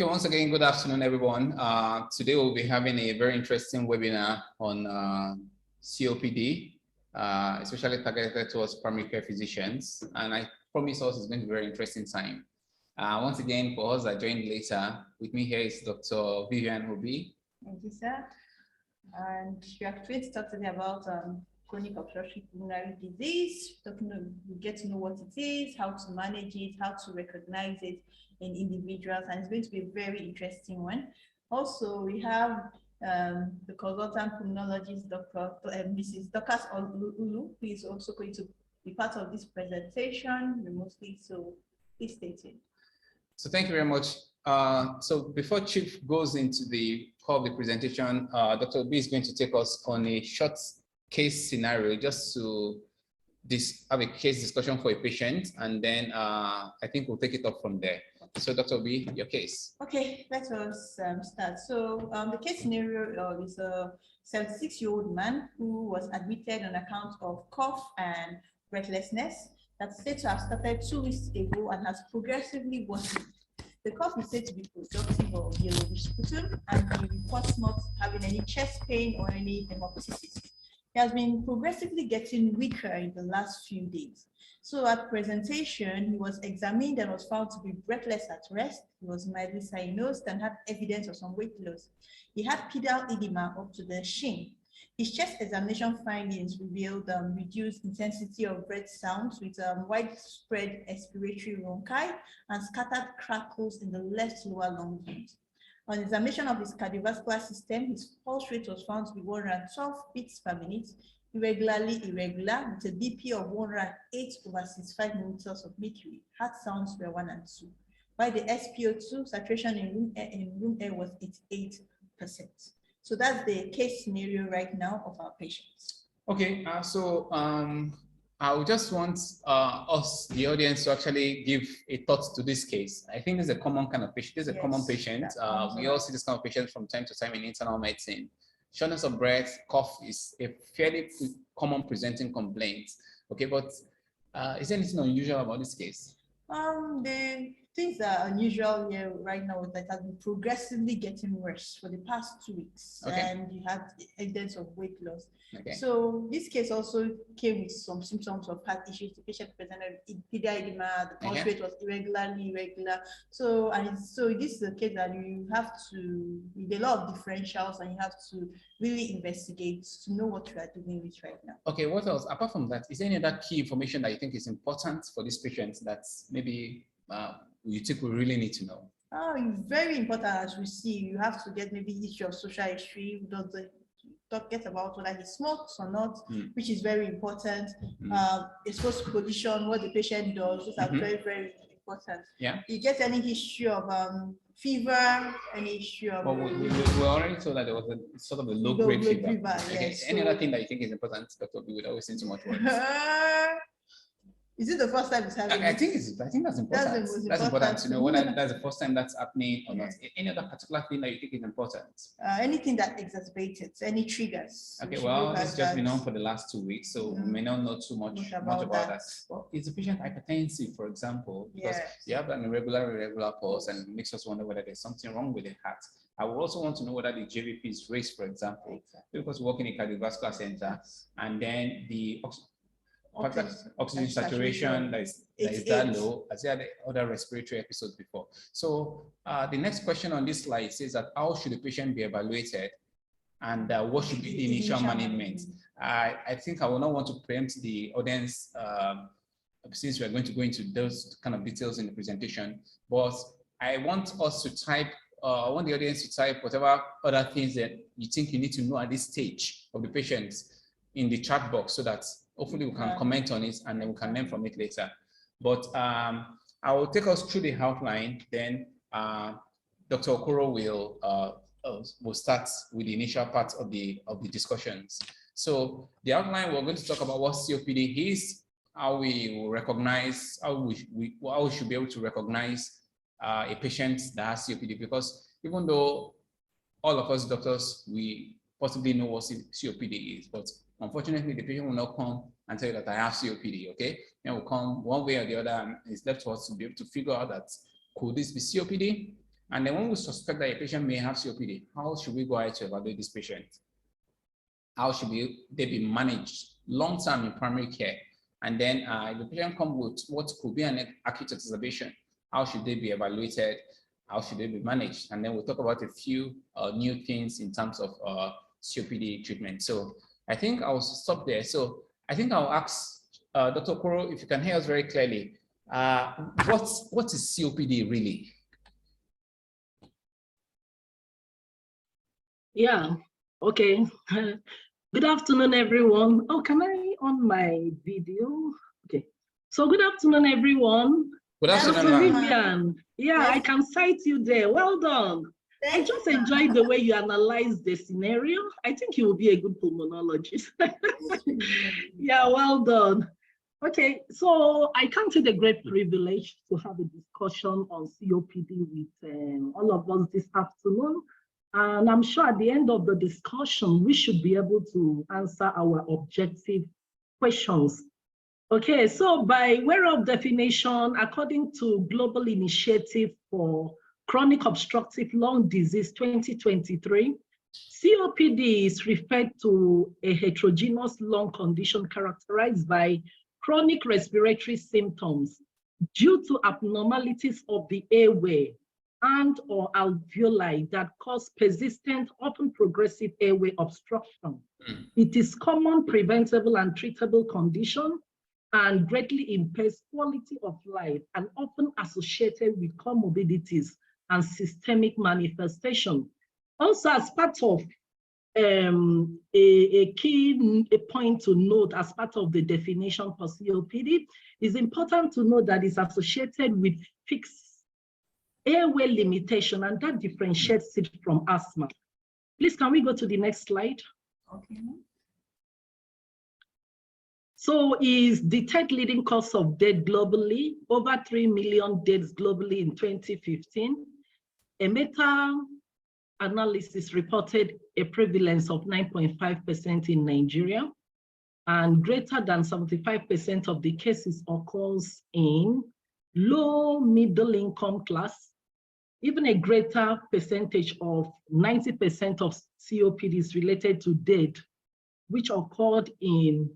Okay, once again, good afternoon, everyone. Today we'll be having a very interesting webinar on COPD, especially targeted towards primary care physicians. And I promise us it's going to be a very interesting time. Once again, for us that joined later, with me here is Dr. Vivian Obi. Thank you, sir. And we are going to talk today about chronic obstructive pulmonary disease. We get to know what it is, how to manage it, how to recognize it in individuals, and it's going to be a very interesting one. Also, we have the consultant pulmonologist, Mrs. Dorcas Ulu, who is also going to be part of this presentation remotely. So please stay tuned. So thank you very much. So before Chief goes into the core of the presentation, Dr. Obi is going to take us on a short case scenario just to have a case discussion for a patient, and then I think we'll take it up from there. So Dr. Obi, your case. Okay, let us start. So the case scenario is a 76-year-old man who was admitted on account of cough and breathlessness that's said to have started 2 weeks ago and has progressively worsened. The cough is said to be productive of yellowish sputum, and he reports not having any chest pain or any hemoptysis. He has been progressively getting weaker in the last few days. So at presentation, he was examined and was found to be breathless at rest. He was mildly cyanosed and had evidence of some weight loss. He had pedal edema up to the shin. His chest examination findings revealed reduced intensity of breath sounds with widespread expiratory rhonchi and scattered crackles in the left lower lung veins. On examination of his cardiovascular system, his pulse rate was found to be 112 beats per minute, irregularly irregular, with a BP of 108/65 millimeters of mercury. Heart sounds were 1 and 2, while the SpO2 saturation in room air was 88%. So that's the case scenario right now of our patients. Okay, I would just want us, the audience, to actually give a thought to this case. I think this is a common kind of patient. This is a common patient. We all see this kind of patient from time to time in internal medicine. Shortness of breath, cough is a fairly common presenting complaint. Okay, but is there anything unusual about this case? The things that are unusual here right now is that it has been progressively getting worse for the past 2 weeks, and you had evidence of weight loss. Okay. So this case also came with some symptoms of heart issues. The patient presented pedal edema, the pulse rate was irregularly irregular. So this is a case that you have to, with a lot of differentials, and you have to really investigate to know what you are dealing with right now. Okay, what else? Apart from that, is there any other key information that you think is important for this patient that maybe you think we really need to know? Oh, it's very important. As we see, you have to get maybe history of social history. Get about whether he smokes or not, which is very important. Exposed position, what the patient does, those are very, very important. Yeah. You get any history of fever, any history of... Well, we already saw that there was a sort of a low-grade fever. Okay. Yes. Any other thing that you think is important, Dr. B, without wasting too much words? Is it the first time it's happening? I think that's important. That's important to know whether that's the first time that's happening or not. Any other particular thing that you think is important? Anything that exacerbates it, any triggers. Okay, well, it's just been on for the last 2 weeks, so we may not know too much about that. Well, is the patient hypertensive, for example? Because you have an irregular pulse, and it makes us wonder whether there's something wrong with the heart. I would also want to know whether the JVP is raised, for example, because we work in a cardiovascular center, and then the oxygen saturation that is that low, as there are other respiratory episodes before. So the next question on this slide says that how should the patient be evaluated, and what should be the initial management? I think I will not want to preempt the audience since we are going to go into those kind of details in the presentation, but I want us to type, I want the audience to type whatever other things that you think you need to know at this stage of the patient in the chat box, so that hopefully we can comment on it and then we can learn from it later. But I will take us through the outline, then Dr. Okoro will start with the initial part of the discussions. So the outline, we're going to talk about what COPD is, how we will recognize, how we should be able to recognize a patient that has COPD, because even though all of us doctors, we possibly know what COPD is, but unfortunately, the patient will not come and tell you that I have COPD, okay? It will come one way or the other, and it's left to us to be able to figure out that, could this be COPD? And then when we suspect that a patient may have COPD, how should we go ahead to evaluate this patient? How should they be managed long-term in primary care? And then if the patient comes with what could be an acute exacerbation, how should they be evaluated? How should they be managed? And then we'll talk about a few new things in terms of COPD treatment. So I think I'll stop there. So I think I'll ask Dr. Okoro, if you can hear us very clearly, what is COPD really? Yeah, okay. Good afternoon, everyone. Oh, can I on my video? Okay. So good afternoon, everyone. Good afternoon, Dr. Vivian. Yeah, yes. I can cite you there. Well done. I just enjoyed the way you analyzed the scenario. I think you will be a good pulmonologist. Yeah, well done. Okay, so I count it a great privilege to have a discussion on COPD with all of us this afternoon. And I'm sure at the end of the discussion, we should be able to answer our objective questions. Okay, so by way of definition, according to Global Initiative for Chronic Obstructive Lung Disease 2023, COPD is referred to a heterogeneous lung condition characterized by chronic respiratory symptoms due to abnormalities of the airway and or alveoli that cause persistent, often progressive airway obstruction. It is common, preventable, and treatable condition and greatly impairs quality of life and often associated with comorbidities and systemic manifestation. Also, as part of a key point to note as part of the definition for COPD, is important to know that it's associated with fixed airway limitation, and that differentiates it from asthma. Please, can we go to the next slide? Okay. So is the third leading cause of death globally, over 3 million deaths globally in 2015. A meta-analysis reported a prevalence of 9.5% in Nigeria, and greater than 75% of the cases occurs in low middle income class. Even a greater percentage of 90% of COPD is related to death, which occurred in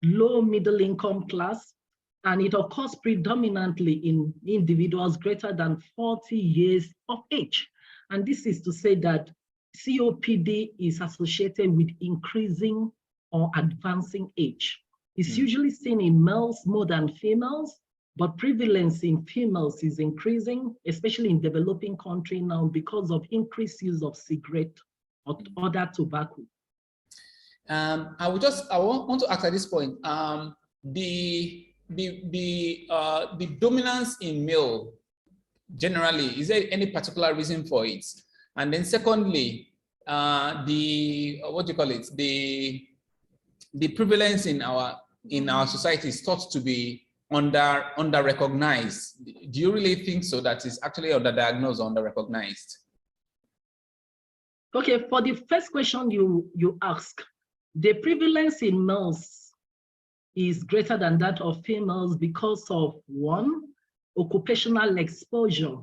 low middle income class, and it occurs predominantly in individuals greater than 40 years of age. And this is to say that COPD is associated with increasing or advancing age. It's usually seen in males more than females, but prevalence in females is increasing, especially in developing countries now because of increased use of cigarette or other tobacco. I want to ask at this point, the dominance in male generally, is there any particular reason for it? And then secondly, the prevalence in our society is thought to be under recognized. Do you really think so, that is actually underdiagnosed or under recognized? Okay, for the first question you ask, the prevalence in males is greater than that of females because of one, occupational exposure.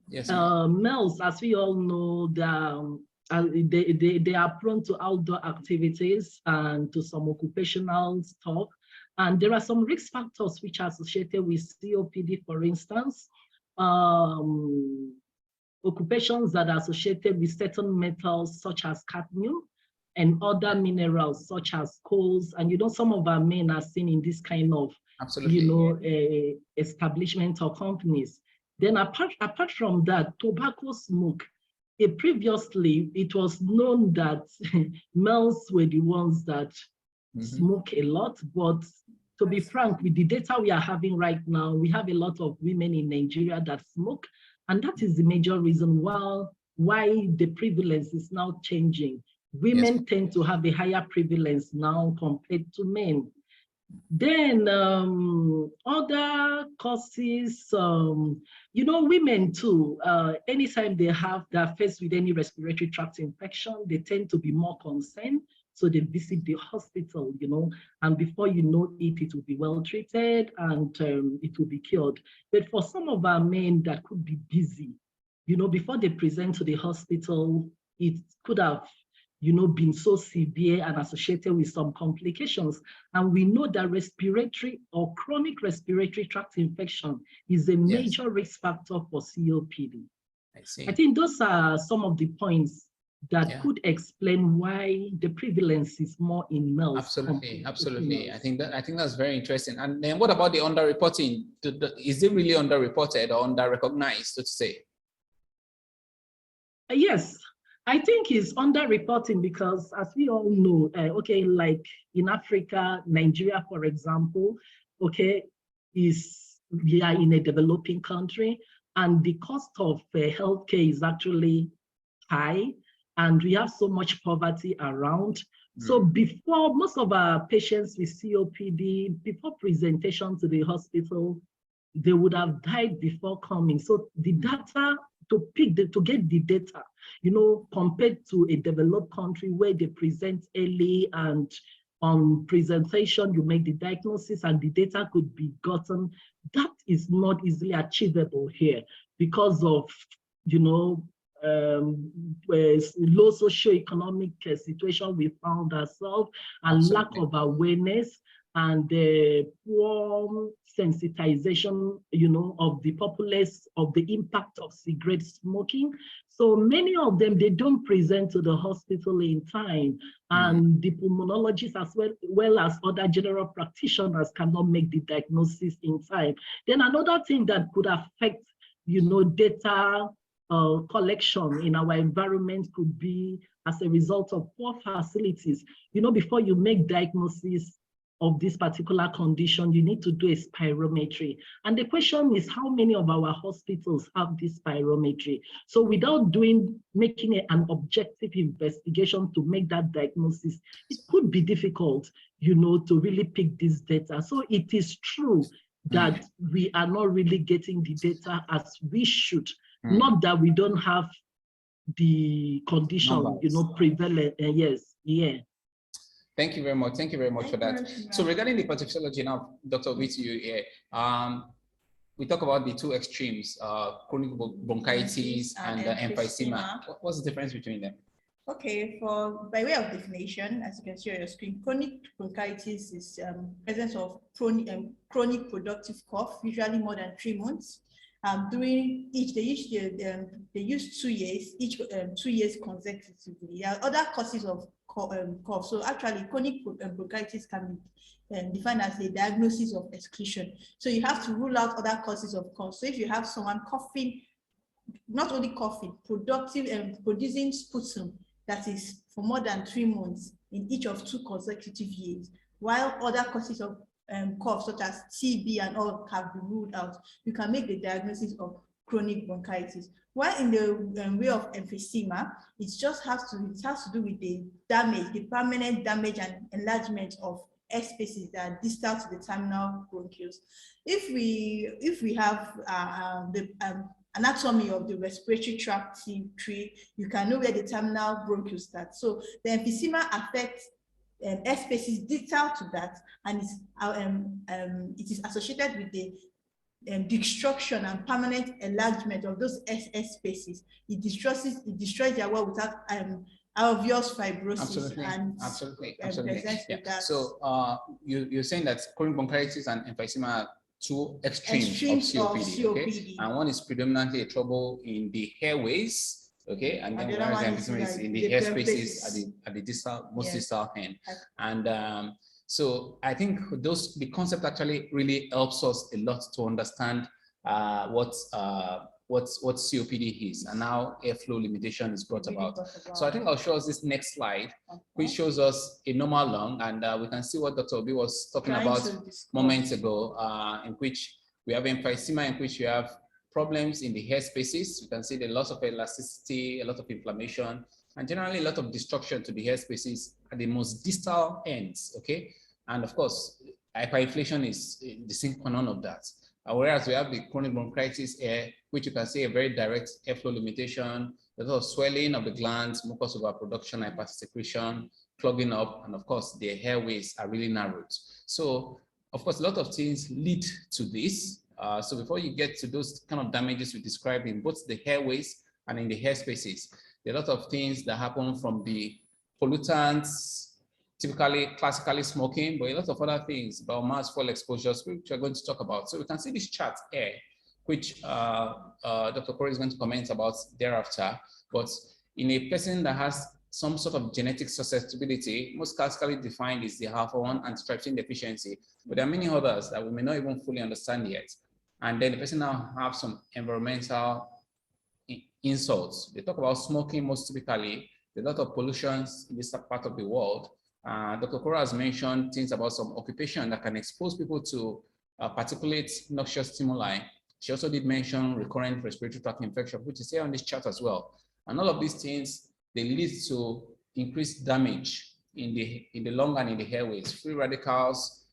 Yes. Males, as we all know, they are prone to outdoor activities and to some occupational stuff. And there are some risk factors which are associated with COPD, for instance, occupations that are associated with certain metals such as cadmium and other minerals such as coals. And some of our men are seen in this kind of, establishment or companies. Then apart from that, tobacco smoke. Previously, it was known that males were the ones that smoke a lot, but to be frank, with the data we are having right now, we have a lot of women in Nigeria that smoke, and that is the major reason why the prevalence is now changing. Women tend to have a higher prevalence now compared to men. Then other causes, women too, anytime they're faced with any respiratory tract infection, they tend to be more concerned. So they visit the hospital, and before you know it, it will be well treated and it will be cured. But for some of our men that could be busy, before they present to the hospital, it could have, been so severe and associated with some complications. And we know that respiratory or chronic respiratory tract infection is a major risk factor for COPD. I think those are some of the points that could explain why the prevalence is more in males. Absolutely, absolutely. I think that's very interesting. And then what about the underreporting? Is it really underreported or underrecognized, so to say? Yes, I think it's underreporting because, as we all know, like in Africa, Nigeria, for example, we are in a developing country, and the cost of healthcare is actually high, and we have so much poverty around. So before, most of our patients with COPD, before presentation to the hospital, they would have died before coming. So the data, to get the data, compared to a developed country where they present early and on presentation, you make the diagnosis and the data could be gotten, that is not easily achievable here because of, low socioeconomic situation we found ourselves, and lack of awareness and poor sensitization, of the populace of the impact of cigarette smoking. So many of them, they don't present to the hospital in time, and the pulmonologists as well as other general practitioners cannot make the diagnosis in time. Then another thing that could affect, data collection in our environment could be as a result of poor facilities. Before you make diagnosis of this particular condition, you need to do a spirometry. And the question is, how many of our hospitals have this spirometry? So without making an objective investigation to make that diagnosis, it could be difficult, to really pick this data. So it is true that we are not really getting the data as we should. Not that we don't have the condition, prevalent. Yes, yeah. Thank you very much. Thank you very much for that. So regarding the pathophysiology now, Dr. Obitu here, we talk about the two extremes, chronic bronchitis and emphysema. What's the difference between them? Okay, by way of definition, as you can see on your screen, chronic bronchitis is presence of chronic productive cough, usually more than 3 months. During they use 2 years, each 2 years consecutively. There are other causes of cough. So actually, chronic bronchitis can be defined as a diagnosis of exclusion. So you have to rule out other causes of cough. So if you have someone coughing, not only coughing, productive and producing sputum that is for more than 3 months in each of 2 consecutive years, while other causes of cough such as TB and all have been ruled out, you can make the diagnosis of chronic bronchitis. While in the way of emphysema, it has to do with the damage, the permanent damage and enlargement of air spaces that are distal to the terminal bronchioles. If we have the anatomy of the respiratory tract tree, you can know where the terminal bronchiole starts. So the emphysema affects air spaces distal to that, and it is associated with the destruction and permanent enlargement of those air spaces. It destroys their wall without obvious fibrosis. Absolutely. Yeah. So you're saying that chronic bronchitis and emphysema are two extremes of COPD, okay? And one is predominantly a trouble in the airways, okay, and then whereas the emphysema is in the air spaces at the distal, most distal end. And so I think the concept actually really helps us a lot to understand what COPD is and how airflow limitation is brought about. So I think I'll show us this next slide, which shows us a normal lung, and we can see what Dr. Obi was talking about moments ago, in which we have emphysema, in which you have problems in the air spaces. You can see the loss of elasticity, a lot of inflammation, and generally a lot of destruction to the air spaces at the most distal ends, okay? And of course, hyperinflation is the sine qua non of that. Whereas we have the chronic bronchitis air, which you can see a very direct airflow limitation, a lot of swelling of the glands, mucus overproduction, hypersecretion, clogging up, and of course, the airways are really narrowed. So, of course, a lot of things lead to this. So before you get to those kind of damages we described in both the airways and in the air spaces, there are a lot of things that happen from the pollutants, classically smoking, but a lot of other things, biomass fuel exposures, which we're going to talk about. So we can see this chart here, which Dr. Okoro is going to comment about thereafter. But in a person that has some sort of genetic susceptibility, most classically defined is the alpha-1 antitrypsin deficiency, but there are many others that we may not even fully understand yet. And then the person now have some environmental insults. They talk about smoking most typically. There's a lot of pollutions in this part of the world. Dr. Okoro has mentioned things about some occupation that can expose people to particulate noxious stimuli. She also did mention recurrent respiratory tract infection, which is here on this chart as well. And all of these things, they lead to increased damage in the lung and in the airways. Free radicals,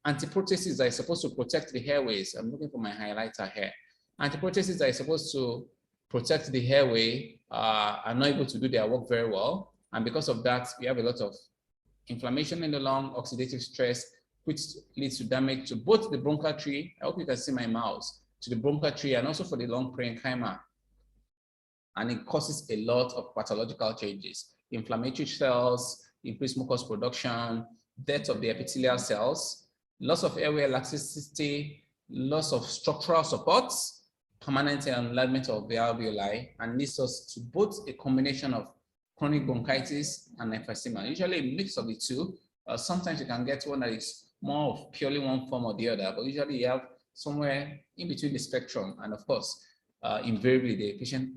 antiproteases that are supposed to protect the airways. I'm looking for my highlighter here. Antiproteases that are supposed to protect the airway are not able to do their work very well. And because of that, we have a lot of inflammation in the lung, oxidative stress, which leads to damage to both the bronchial tree. I hope you can see my mouse, to the bronchial tree, and also for the lung parenchyma. And it causes a lot of pathological changes: inflammatory cells, increased mucus production, death of the epithelial cells, loss of airway elasticity, loss of structural supports, permanent enlargement of the alveoli, and leads us to both a combination of chronic bronchitis and emphysema. Usually a mix of the two. Sometimes you can get one that is more of purely one form or the other, but usually you have somewhere in between the spectrum. And of course, invariably the patient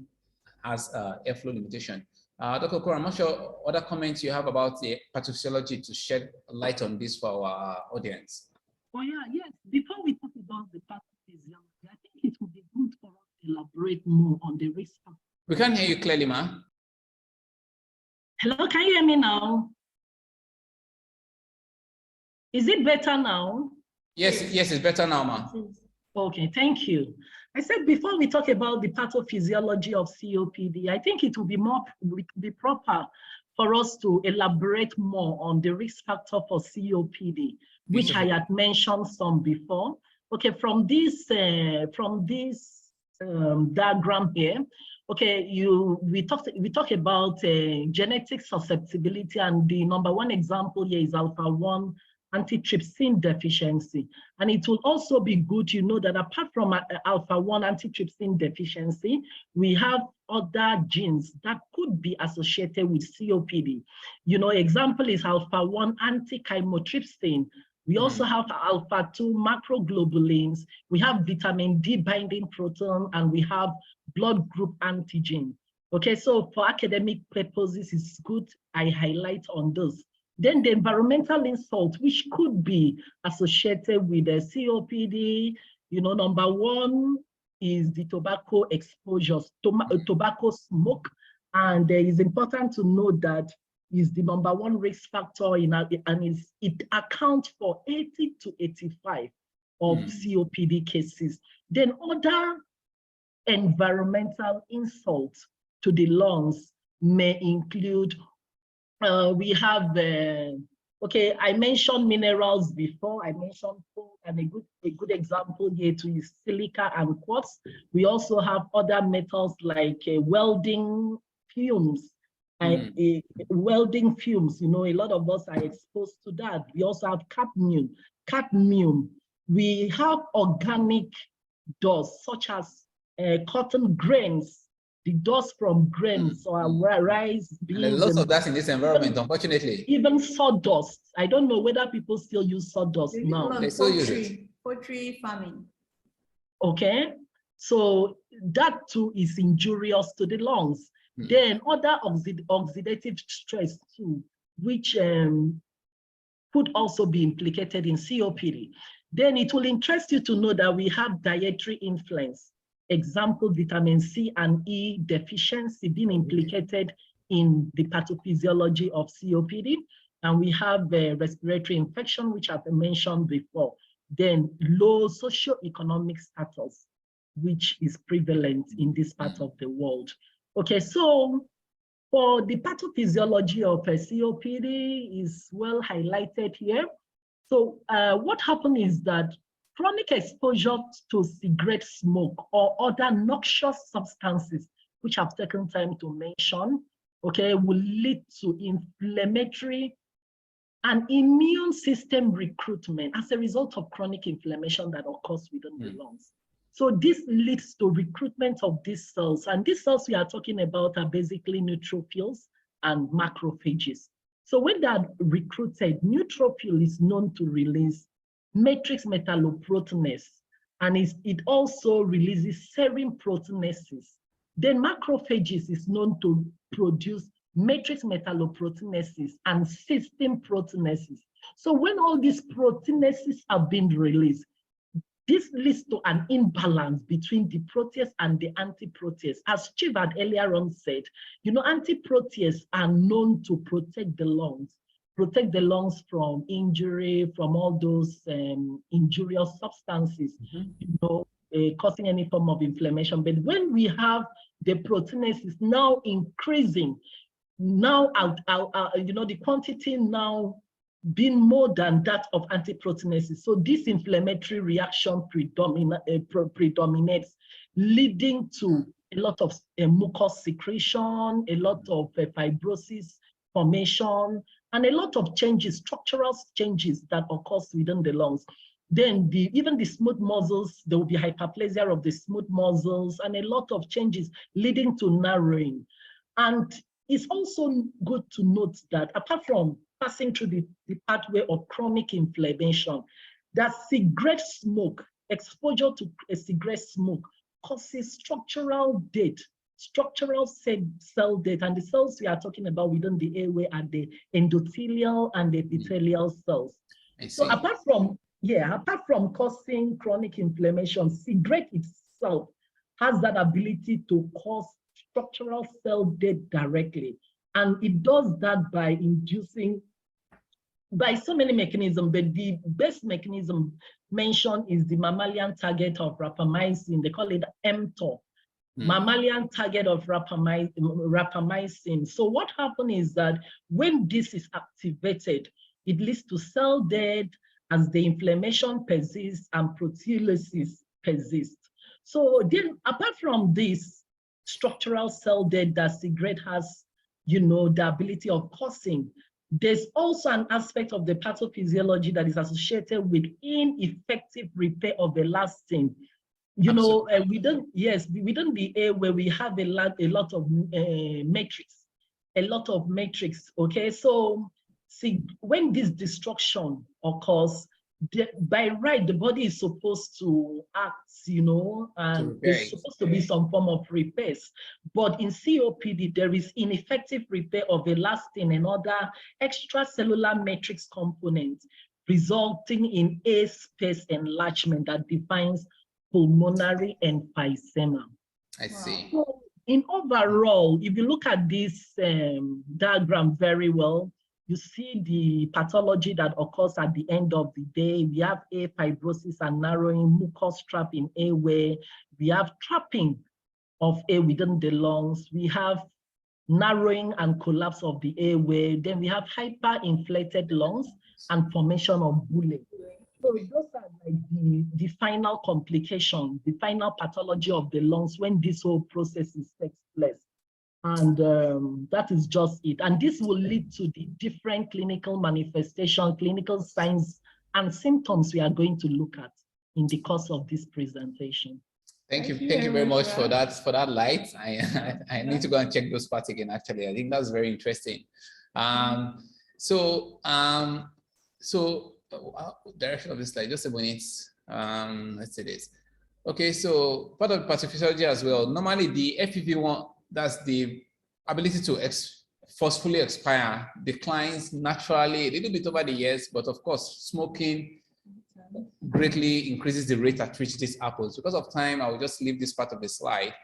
has airflow limitation. Dr. Okoro, I'm not sure other comments you have about the pathophysiology to shed light on this for our audience. Oh yeah, yes. Before we talk about the pathophysiology, I think it would be good for us to elaborate more on the risk factors. We can't hear you clearly, ma. Hello, can you hear me now? Is it better now? Yes, yes, it's better now, ma. Okay, thank you. I said before we talk about the pathophysiology of COPD, I think it would be proper for us to elaborate more on the risk factor for COPD, which I had mentioned some before. Okay, from this diagram here, okay, we talk about genetic susceptibility, and the number one example here is alpha-1 antitrypsin deficiency. And it will also be good, you know, that apart from alpha-1 antitrypsin deficiency, we have other genes that could be associated with COPD. You know, example is alpha-1 anti-chymotrypsin. We also have alpha-2 macroglobulins. We have vitamin D binding protein, and we have blood group antigen. Okay, so for academic purposes, it's good I highlight on those. Then the environmental insult, which could be associated with the COPD, you know, number one is the tobacco exposure, tobacco smoke. And it is important to note that is the number one risk factor in and it accounts for 80 to 85 of COPD cases. Then other environmental insults to the lungs may include we have, okay, I mentioned minerals before. I mentioned coal, and a good example here too is silica and quartz. We also have other metals like welding fumes. And welding fumes, you know, a lot of us are exposed to that. We also have cadmium. We have organic dust, such as cotton grains, the dust from grains or rice, beans. And lots of that in this environment, unfortunately. Even sawdust. I don't know whether people still use sawdust now. They still use it. Poultry farming. Okay, so that too is injurious to the lungs. Then other oxidative stress too, which could also be implicated in COPD. Then it will interest you to know that we have dietary influence. Example, vitamin C and E deficiency being implicated in the pathophysiology of COPD. And we have respiratory infection, which I've mentioned before. Then low socioeconomic status, which is prevalent in this part of the world. Okay, so for the pathophysiology of a COPD is well highlighted here. So what happened is that chronic exposure to cigarette smoke or other noxious substances, which I've taken time to mention, okay, will lead to inflammatory and immune system recruitment as a result of chronic inflammation that occurs within the lungs. So this leads to recruitment of these cells. And these cells we are talking about are basically neutrophils and macrophages. So when they're recruited, neutrophil is known to release matrix metalloproteinase, and it also releases serine proteinases. Then macrophages is known to produce matrix metalloproteinases and cysteine proteinases. So when all these proteinases are being released, this leads to an imbalance between the protease and the antiprotease. As Chief had earlier on said, you know, antiprotease are known to protect the lungs from injury, from all those injurious substances, you know, causing any form of inflammation. But when we have the proteinases now increasing, now you know, the quantity now being more than that of antiproteinases. So this inflammatory reaction predominates, leading to a lot of mucus secretion, a lot of fibrosis formation, and a lot of changes, structural changes that occurs within the lungs. Then even the smooth muscles, there will be hyperplasia of the smooth muscles and a lot of changes leading to narrowing. And it's also good to note that apart from passing through the pathway of chronic inflammation, that cigarette smoke, exposure to a cigarette smoke causes structural death, structural cell death, and the cells we are talking about within the airway are the endothelial and the epithelial cells. So apart from causing chronic inflammation, cigarette itself has that ability to cause structural cell death directly. And it does that by inducing, by so many mechanisms, but the best mechanism mentioned is the mammalian target of rapamycin. They call it mTOR, mammalian target of rapamycin. So what happens is that when this is activated, it leads to cell death as the inflammation persists and proteolysis persists. So then apart from this structural cell death that cigarette has, you know, the ability of causing, there's also an aspect of the pathophysiology that is associated with ineffective repair of elastin. You know, within the air where we have a lot of matrix, okay? So see, when this destruction occurs, by right, the body is supposed to act, you know, and there's supposed to be some form of repairs. But in COPD, there is ineffective repair of elastin and other extracellular matrix components, resulting in A-space enlargement that defines pulmonary emphysema. I see. So in overall, if you look at this diagram very well, you see the pathology that occurs at the end of the day. We have air fibrosis and narrowing, mucus trap in airway. We have trapping of air within the lungs. We have narrowing and collapse of the airway. Then we have hyperinflated lungs and formation of bullae. So those are like the final complication, the final pathology of the lungs when this whole process takes place. And that is just it. And this will lead to the different clinical manifestation, clinical signs and symptoms we are going to look at in the course of this presentation. Thank you very much for that light. I need to go and check those parts again, actually. I think that's very interesting. Direction of this slide, just a minute. Let's say this. Okay, so part of pathophysiology as well. Normally the FEV1, that's the ability to forcefully expire, declines naturally a little bit over the years, but of course, smoking greatly increases the rate at which this happens. Because of time, I will just leave this part of the slide.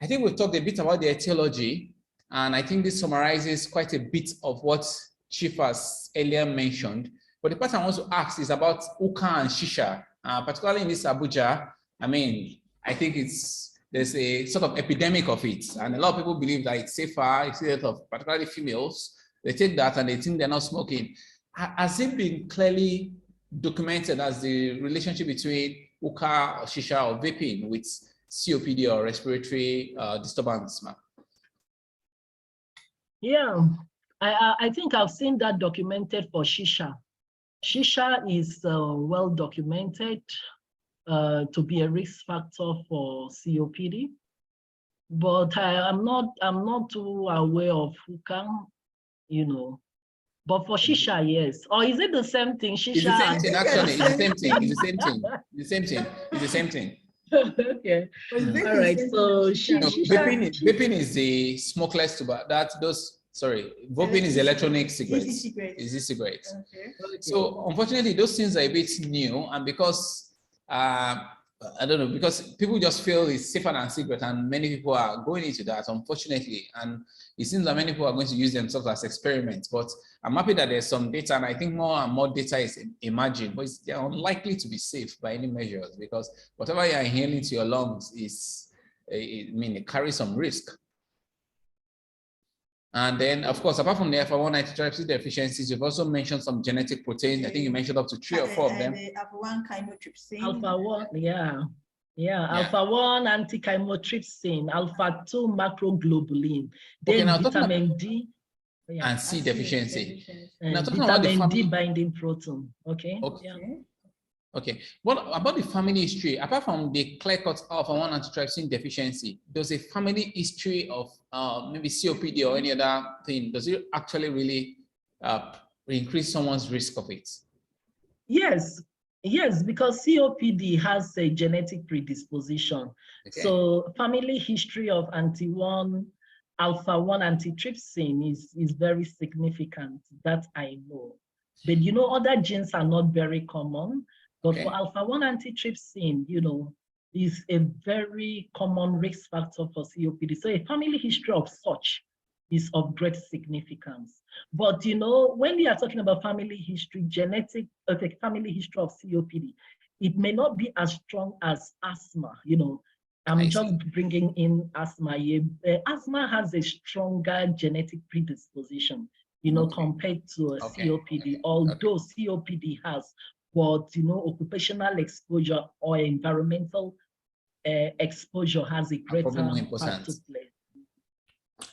I think we've talked a bit about the etiology, and I think this summarizes quite a bit of what Chief has earlier mentioned. But the part I want to ask is about hookah and shisha, particularly in this Abuja. I mean, I think there's a sort of epidemic of it, and a lot of people believe that it's safer. You see a lot of, particularly females, they take that and they think they're not smoking. Has it been clearly documented as the relationship between hookah, or shisha, or vaping with COPD or respiratory disturbance, ma'am? Yeah, I think I've seen that documented for shisha. Shisha is well documented to be a risk factor for COPD, but I'm not too aware of hookah, you know. But for shisha, yes. Or is it the same thing? Shisha. It's the same thing, actually. It's the same thing. It's the same thing. It's the same thing. It's the same thing. Okay. All right. So vaping is the smokeless tobacco. Vaping is electronic cigarettes. Is e-cigarettes. Okay. So unfortunately, those things are a bit new, and because I don't know, because people just feel it's safer than cigarette, and many people are going into that, unfortunately. And it seems that many people are going to use themselves as experiments. But I'm happy that there's some data, and I think more and more data is emerging, but they're unlikely to be safe by any measures, because whatever you're inhaling to your lungs is, it carries some risk. And then, of course, apart from the alpha-1 antitrypsin deficiencies, you've also mentioned some genetic proteins. I think you mentioned up to 3 or 4 of them. The alpha-1 chymotrypsin. Alpha-1, yeah. Alpha-1 anti-chymotrypsin, alpha-2 macroglobulin, then vitamin D and C deficiency. Now, vitamin D binding protein. Okay. Okay. What about the family history? Apart from the clear-cut alpha-1 antitrypsin deficiency, does a family history of maybe COPD or any other thing, does it actually really increase someone's risk of it? Yes, because COPD has a genetic predisposition. Okay. So family history of alpha-1 antitrypsin is very significant, that I know. But other genes are not very common. But for alpha-1 antitrypsin, is a very common risk factor for COPD. So a family history of such is of great significance. But when we are talking about family history, family history of COPD, it may not be as strong as asthma. I'm just bringing in asthma here. Asthma has a stronger genetic predisposition, compared to a COPD, although COPD has. But occupational exposure or environmental exposure has a greater part to play.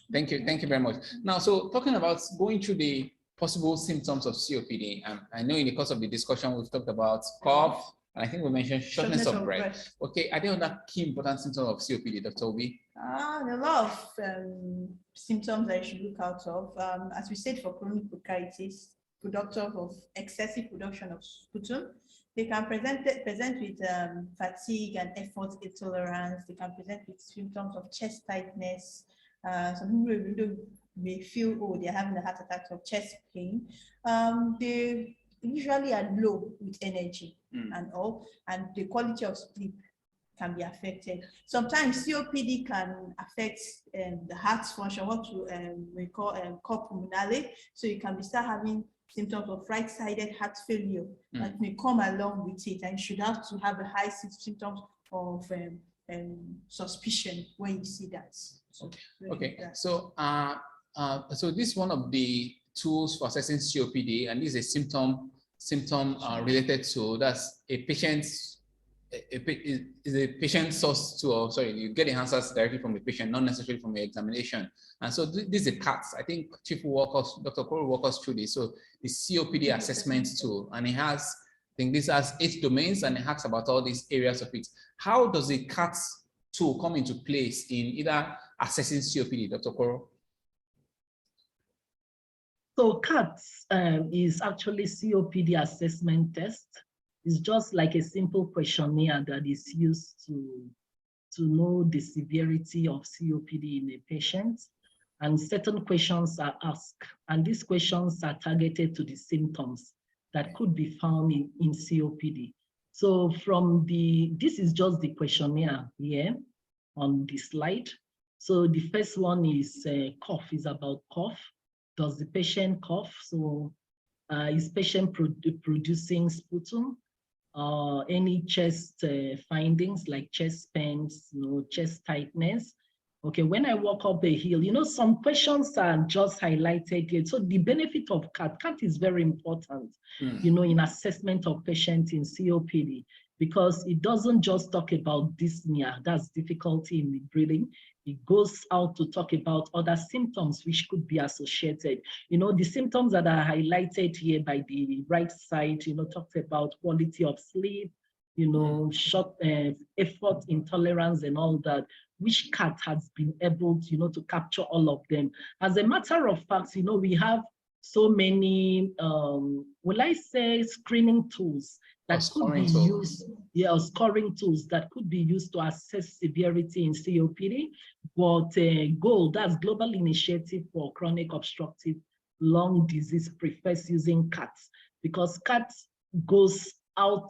Thank you very much. Now, so talking about going through the possible symptoms of COPD, I know in the course of the discussion we've talked about cough, and I think we mentioned shortness of breath. Okay, are there other key important symptoms of COPD, Dr. Obi? There are a lot of symptoms that you should look out of. As we said, for chronic bronchitis, productive of excessive production of sputum. They can present with fatigue and effort intolerance. They can present with symptoms of chest tightness. Some people may feel, they're having a heart attack or chest pain. They usually are low with energy and all, and the quality of sleep can be affected. Sometimes COPD can affect the heart function, what we call pulmonale. So you can start having symptoms of right-sided heart failure that may come along with it, and you should have to have a high symptoms of suspicion when you see that. So this is one of the tools for assessing COPD, and this is a symptom related to that's a patient's. Is a patient source to, or sorry, you get the answers directly from the patient, not necessarily from your examination. And so this is a CATS. I think Chief will walk us, Dr. Okoro will walk us through this. So the COPD assessment tool, and it has, I think this has 8 domains, and it asks about all these areas of it. How does the CATS tool come into place in either assessing COPD, Dr. Okoro? So CATS is actually COPD assessment test. It's just like a simple questionnaire that is used to know the severity of COPD in a patient. And certain questions are asked. And these questions are targeted to the symptoms that could be found in COPD. So this is just the questionnaire here on the slide. So the first one is cough, is about cough. Does the patient cough? So is patient producing sputum? Any chest findings like chest pains, chest tightness, Okay, when I walk up a hill, some questions are just highlighted here. So the benefit of CAT is very important, in assessment of patients in COPD, because it doesn't just talk about dyspnea, that's difficulty in the breathing. It goes out to talk about other symptoms which could be associated. The symptoms that are highlighted here by the right side, talks about quality of sleep, short effort intolerance and all that, which CAT has been able to capture all of them. As a matter of fact, we have so many, will I say, screening tools that could be used, scoring tools that could be used to assess severity in COPD. But GOLD, that's Global Initiative for Chronic Obstructive Lung Disease, prefers using CAT, because CAT goes out,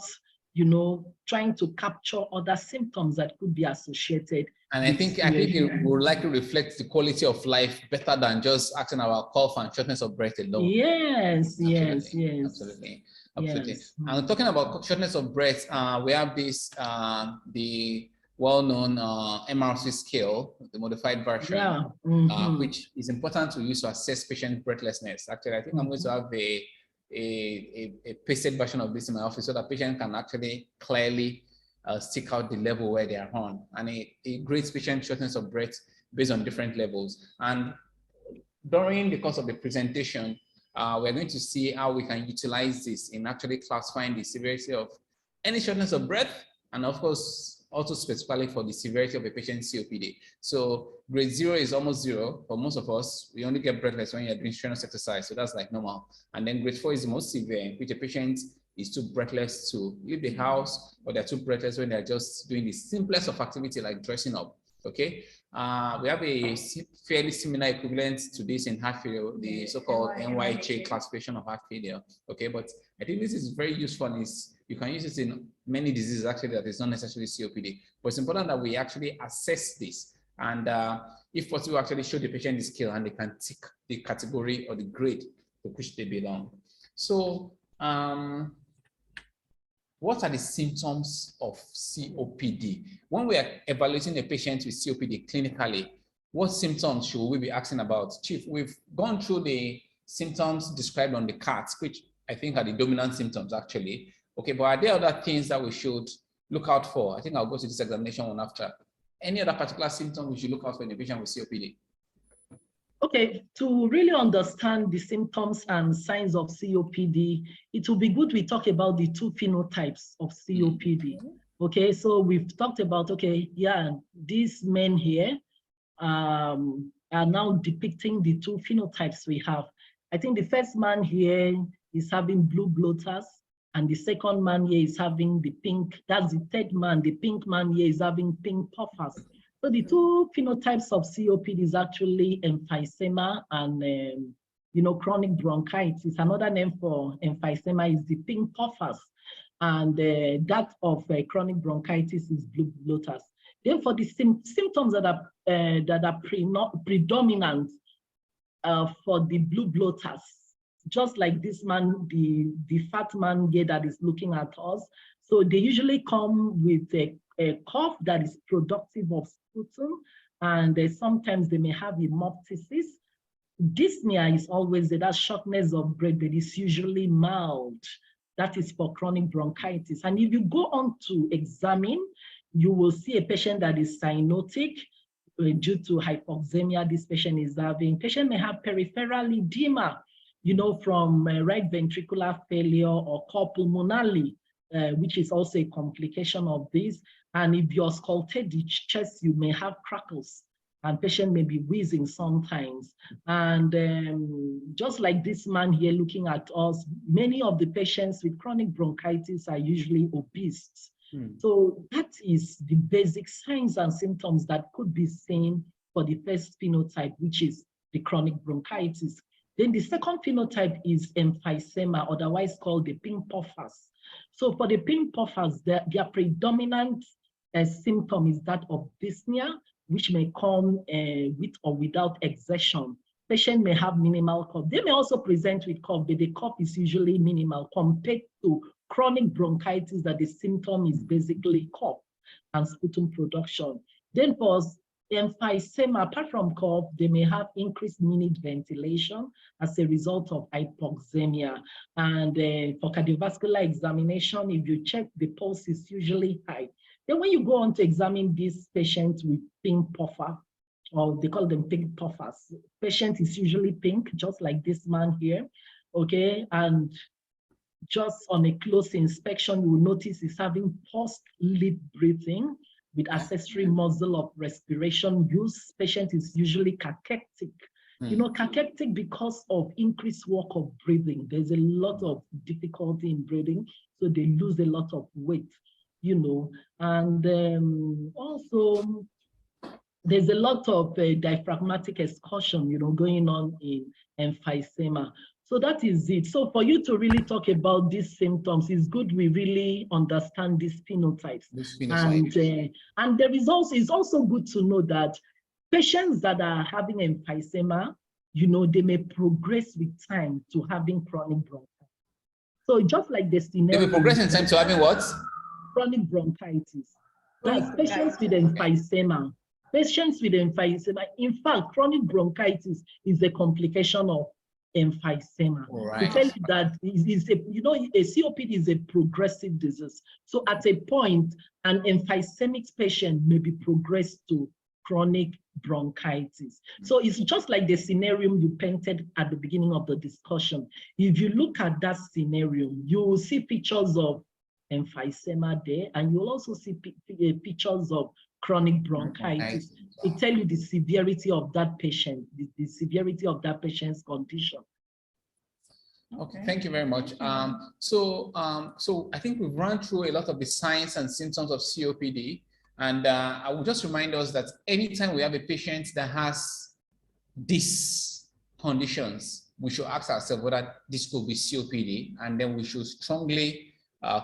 trying to capture other symptoms that could be associated. And I think it will likely reflect the quality of life better than just asking about cough and shortness of breath alone. Yes, absolutely. Yes. And talking about shortness of breath, we have this, the well-known MRC scale, the modified version, which is important to use to assess patient breathlessness. Actually, I think I'm going to have a pasted version of this in my office so that patient can actually clearly stick out the level where they are on, and it grades patient shortness of breath based on different levels. And during the course of the presentation, we're going to see how we can utilize this in actually classifying the severity of any shortness of breath, and of course, also specifically for the severity of a patient's COPD. So grade 0 is almost 0 for most of us. We only get breathless when you're doing strenuous exercise, so that's like normal. And then grade 4 is the most severe, in which a patient is too breathless to leave the house, or they're too breathless when they're just doing the simplest of activity like dressing up. Okay, we have a fairly similar equivalent to this in heart failure, the so-called NYHA classification of heart failure. Okay, but I think this is very useful, and you can use this in many diseases actually that is not necessarily COPD. But it's important that we actually assess this, and if possible, actually show the patient the scale, and they can tick the category or the grade to which they belong. So what are the symptoms of COPD? When we are evaluating a patient with COPD clinically, what symptoms should we be asking about? Chief, we've gone through the symptoms described on the cards, which I think are the dominant symptoms actually. Okay, but are there other things that we should look out for? I think I'll go to this examination one after. Any other particular symptom we should look out for in a patient with COPD? Okay, to really understand the symptoms and signs of COPD, it will be good we talk about the two phenotypes of COPD. Okay, so we've talked about, these men here are now depicting the two phenotypes we have. I think the first man here is having blue bloaters, and the second man here is having the pink, that's the third man, the pink man here is having pink puffers. So the two phenotypes of COPD is actually emphysema and chronic bronchitis. Another name for emphysema is the pink puffers, and that of chronic bronchitis is blue bloaters. Then for the symptoms that are predominant for the blue bloaters, just like this man, the fat man here that is looking at us, so they usually come with a cough that is productive of sputum, and sometimes they may have hemoptysis. Dyspnea is always there, that's shortness of breath, but it's usually mild. That is for chronic bronchitis. And if you go on to examine, you will see a patient that is cyanotic due to hypoxemia. This patient is having, patient may have peripheral edema, from right ventricular failure or pulmonary, which is also a complication of this. And if you auscultate the chest, you may have crackles, and patient may be wheezing sometimes. And just like this man here looking at us, many of the patients with chronic bronchitis are usually obese. So that is the basic signs and symptoms that could be seen for the first phenotype, which is the chronic bronchitis. Then the second phenotype is emphysema, otherwise called the pink puffers. So for the pink puffers, their predominant symptom is that of dyspnea, which may come with or without exertion. Patient may have minimal cough. They may also present with cough, but the cough is usually minimal compared to chronic bronchitis, that the symptom is basically cough and sputum production. Then for emphysema, apart from cough, they may have increased minute ventilation as a result of hypoxemia. And for cardiovascular examination, if you check, the pulse is usually high. Then when you go on to examine these patients with pink puffer, or they call them pink puffers, patient is usually pink, just like this man here, okay? And just on a close inspection, you will notice he's having paused lip breathing with accessory muzzle of respiration use. Patient is usually cachectic. You know, cachectic because of increased work of breathing. There's a lot of difficulty in breathing, so they lose a lot of weight, you know. And also, there's a lot of diaphragmatic excursion, you know, going on in emphysema. So that is it. So for you to really talk about these symptoms, it's good we really understand these phenotypes. And there is also, it's also good to know that patients that are having emphysema, you know, they may progress with time to having chronic bronchitis. So just like the scenario. They may progress in time to having what? Chronic bronchitis. That's patients with emphysema. Patients with emphysema. In fact, chronic bronchitis is a complication of emphysema. Right. To tell you that is a, you know, a COPD is a progressive disease. So at a point, an emphysemic patient may be progressed to chronic bronchitis. So it's just like the scenario you painted at the beginning of the discussion. If you look at that scenario, you will see pictures of emphysema there, and you'll also see pictures of chronic bronchitis. It tells you the severity of that patient, the severity of that patient's condition. Okay, thank you very much. So I think we've run through a lot of the signs and symptoms of COPD, and I will just remind us that anytime we have a patient that has these conditions, we should ask ourselves whether this could be COPD, and then we should strongly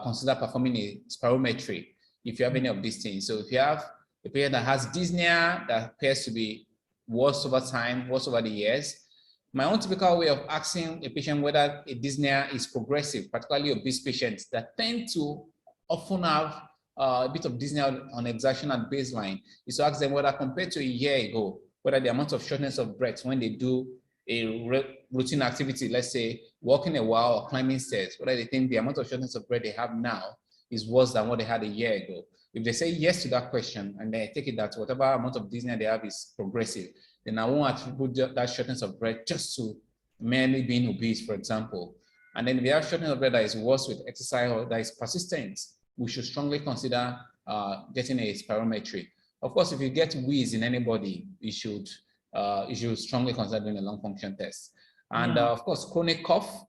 consider performing a spirometry if you have any of these things. So if you have a patient that has dyspnea that appears to be worse over time, worse over the years, my own typical way of asking a patient whether a dyspnea is progressive, particularly obese patients that tend to often have a bit of dyspnea on exertion at baseline, is to ask them whether compared to a year ago, whether the amount of shortness of breath when they do a routine activity, let's say walking a while or climbing stairs, whether they think the amount of shortness of breath they have now is worse than what they had a year ago. If they say yes to that question, and they take it that whatever amount of dyspnea they have is progressive, then I won't attribute that shortness of breath just to merely being obese, for example. And then if they have shortness of breath that is worse with exercise or that is persistent, we should strongly consider getting a spirometry. Of course, if you get wheeze in anybody, you should strongly consider doing a lung function test. And of course, chronic cough,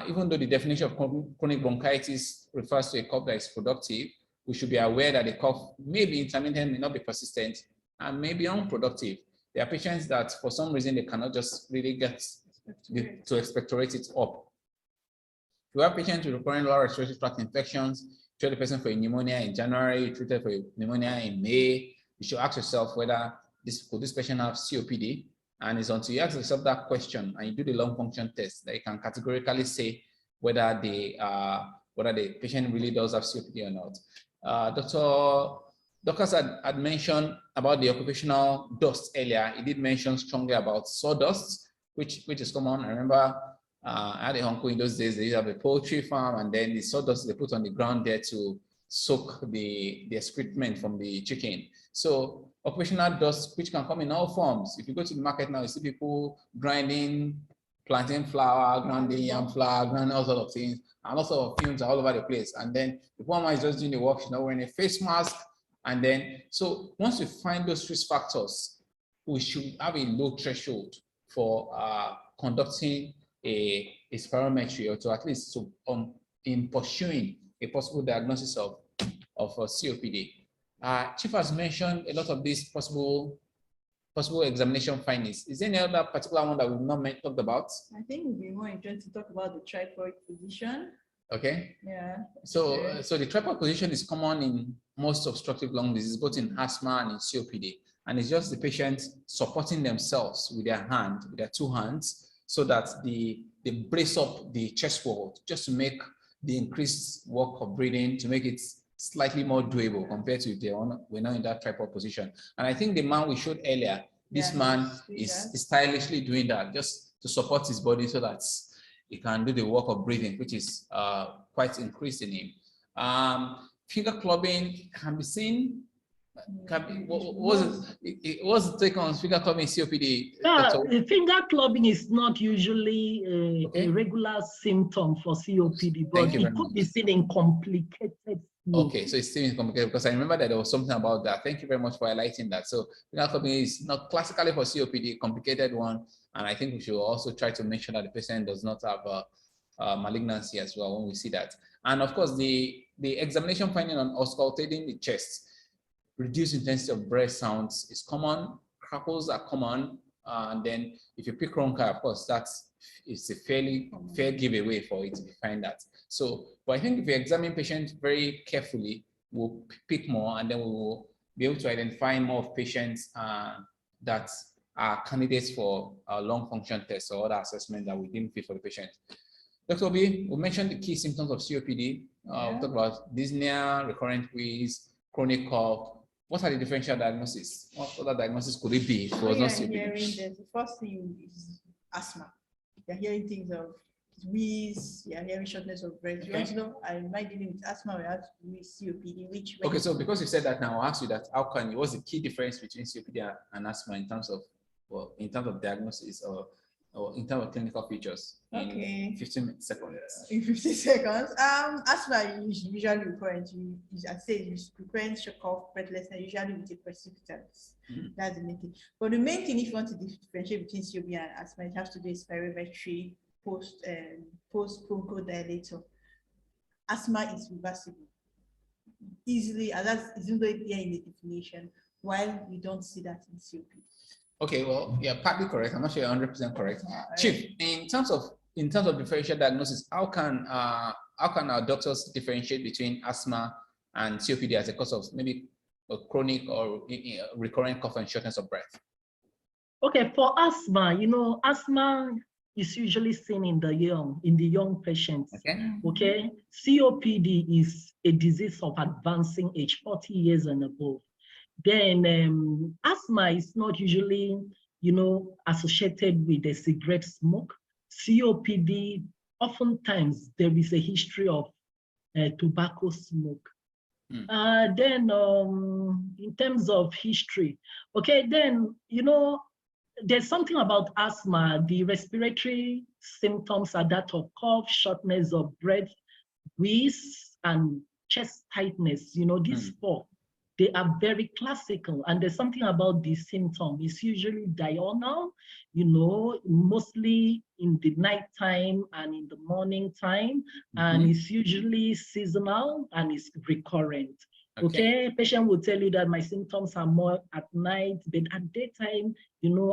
even though the definition of chronic bronchitis refers to a cough that is productive, we should be aware that the cough may be intermittent, may not be persistent, and may be unproductive. There are patients that for some reason they cannot just really get to expectorate it up. If you have patients with recurrent lower respiratory tract infections, treat the person for a pneumonia in January, treated for a pneumonia in May, you should ask yourself whether could this patient have COPD? And it's until you ask yourself that question and you do the lung function test that you can categorically say whether the patient really does have COPD or not. Dr. Dorcas had mentioned about the occupational dust earlier. He did mention strongly about sawdust, which is common. I remember I had a uncle in those days. They used to have a poultry farm, and then the sawdust they put on the ground there to soak the excrement from the chicken. So occupational dust, which can come in all forms. If you go to the market now, you see people grinding plantain flour, grinding yam flour, grinding all sorts of things, and also of fumes all over the place. And then the woman is just doing the work, she's not wearing a face mask. And then, so once we find those risk factors, we should have a low threshold for conducting a spirometry, or to at least in pursuing a possible diagnosis of COPD. Chief has mentioned a lot of these possible examination findings. Is there any other particular one that we've not talked about? I think we'd be more interested to talk about the tripod position. Okay. Yeah. So the tripod position is common in most obstructive lung disease, both in asthma and in COPD. And it's just the patient supporting themselves with their hand, with their two hands, so that they brace up the chest wall just to make the increased work of breathing, to make it slightly more doable compared to we're not in that tripod position. And I think the man we showed earlier, this man is stylishly doing that just to support his body so that he can do the work of breathing, which is quite increased in him. Finger clubbing can be seen. What was the take on finger clubbing COPD? Finger clubbing is not usually a regular symptom for COPD, but it could be seen in complicated. Okay, so it's still complicated because I remember that there was something about that. Thank you very much for highlighting that. So finger clubbing is not classically for COPD, a complicated one, and I think we should also try to make sure that the patient does not have malignancy as well when we see that. And of course, the examination finding on auscultating the chest, reduced intensity of breath sounds is common, crackles are common, and then if you pick ronchi, of course, it's a fair giveaway for it if you find that. So, but I think if you examine patients very carefully, we'll pick more, and then we will be able to identify more of patients that are candidates for lung function tests or other assessment that we didn't fit for the patient. Dr. Obi, we mentioned the key symptoms of COPD. We talked about dyspnea, recurrent wheeze, chronic cough. What are the differential diagnoses? What other diagnosis could it be if it was not COPD? The first thing is asthma. You're hearing things of wheeze, you're hearing shortness of breath. You want to know, I might dealing with asthma, we have COPD, which... Okay, so because you said that now, I'll ask you that, what's the key difference between COPD and asthma in terms of diagnosis or in terms of clinical features? In 15 seconds. In 15 seconds. Asthma is usually recurrent. I'd say it's recurrent shock cough, breathlessness, usually with a persistence. That's the main thing. But the main thing, if you want to differentiate between COPD and asthma, it has to do with spirometry post bronchodilator. Asthma is reversible easily, and that's even though it's here in the definition, while we don't see that in COPD. Okay, well, yeah, partly correct. I'm not sure you're 100% correct. Chief, in terms of differential diagnosis, how can our doctors differentiate between asthma and COPD as a cause of maybe a chronic or recurrent cough and shortness of breath? Okay, for asthma, asthma is usually seen in the young patients. Okay, COPD is a disease of advancing age, 40 years and above. Then asthma is not usually, associated with a cigarette smoke. COPD, oftentimes there is a history of tobacco smoke. Then in terms of history, okay, then, there's something about asthma. The respiratory symptoms are that of cough, shortness of breath, wheeze, and chest tightness. These four. They are very classical, and there's something about the symptom. It's usually diurnal, mostly in the nighttime and in the morning time, and it's usually seasonal and it's recurrent. Okay, patient will tell you that my symptoms are more at night, but at daytime,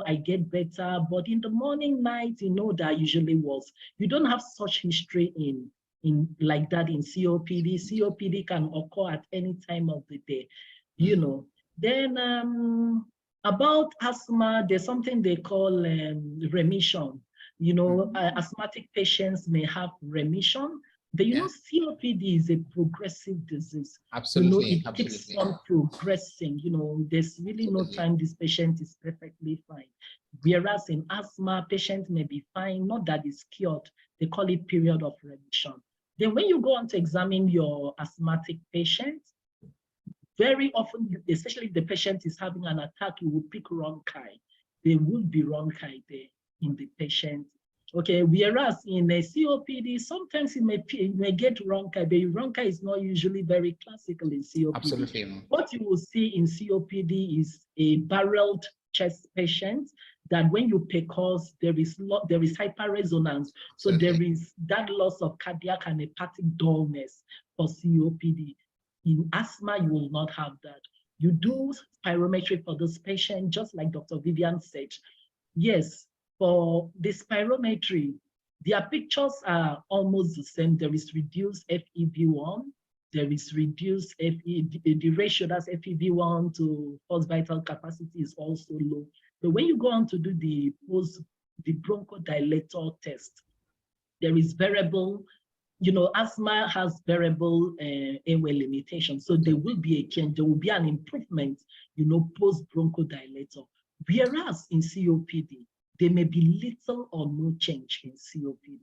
I get better, but in the morning, night, that usually worse. You don't have such history in like that in COPD. COPD can occur at any time of the day. Then about asthma, there's something they call remission. Asthmatic patients may have remission. But COPD is a progressive disease. Absolutely. It keeps on progressing. There's really no time this patient is perfectly fine. Whereas in asthma, patient may be fine, not that it's cured. They call it period of remission. Then when you go on to examine your asthmatic patient, very often, especially if the patient is having an attack, you will pick ronchi. There will be ronchi there in the patient. Okay, whereas in a COPD, sometimes you may get ronchi, but ronchi is not usually very classical in COPD. Absolutely. What you will see in COPD is a barreled chest patient that when you percuss, there is hyperresonance. So there is that loss of cardiac and hepatic dullness for COPD. In asthma, you will not have that. You do spirometry for this patient, just like Dr. Vivian said. Yes, for the spirometry, their pictures are almost the same. There is reduced FEV1. There is reduced the ratio, that's FEV1 to forced vital capacity, is also low. But when you go on to do the bronchodilator test, there is variable asthma has variable airway limitations. So there will be a change. There will be an improvement, post bronchodilator. Whereas in COPD, there may be little or no change in COPD.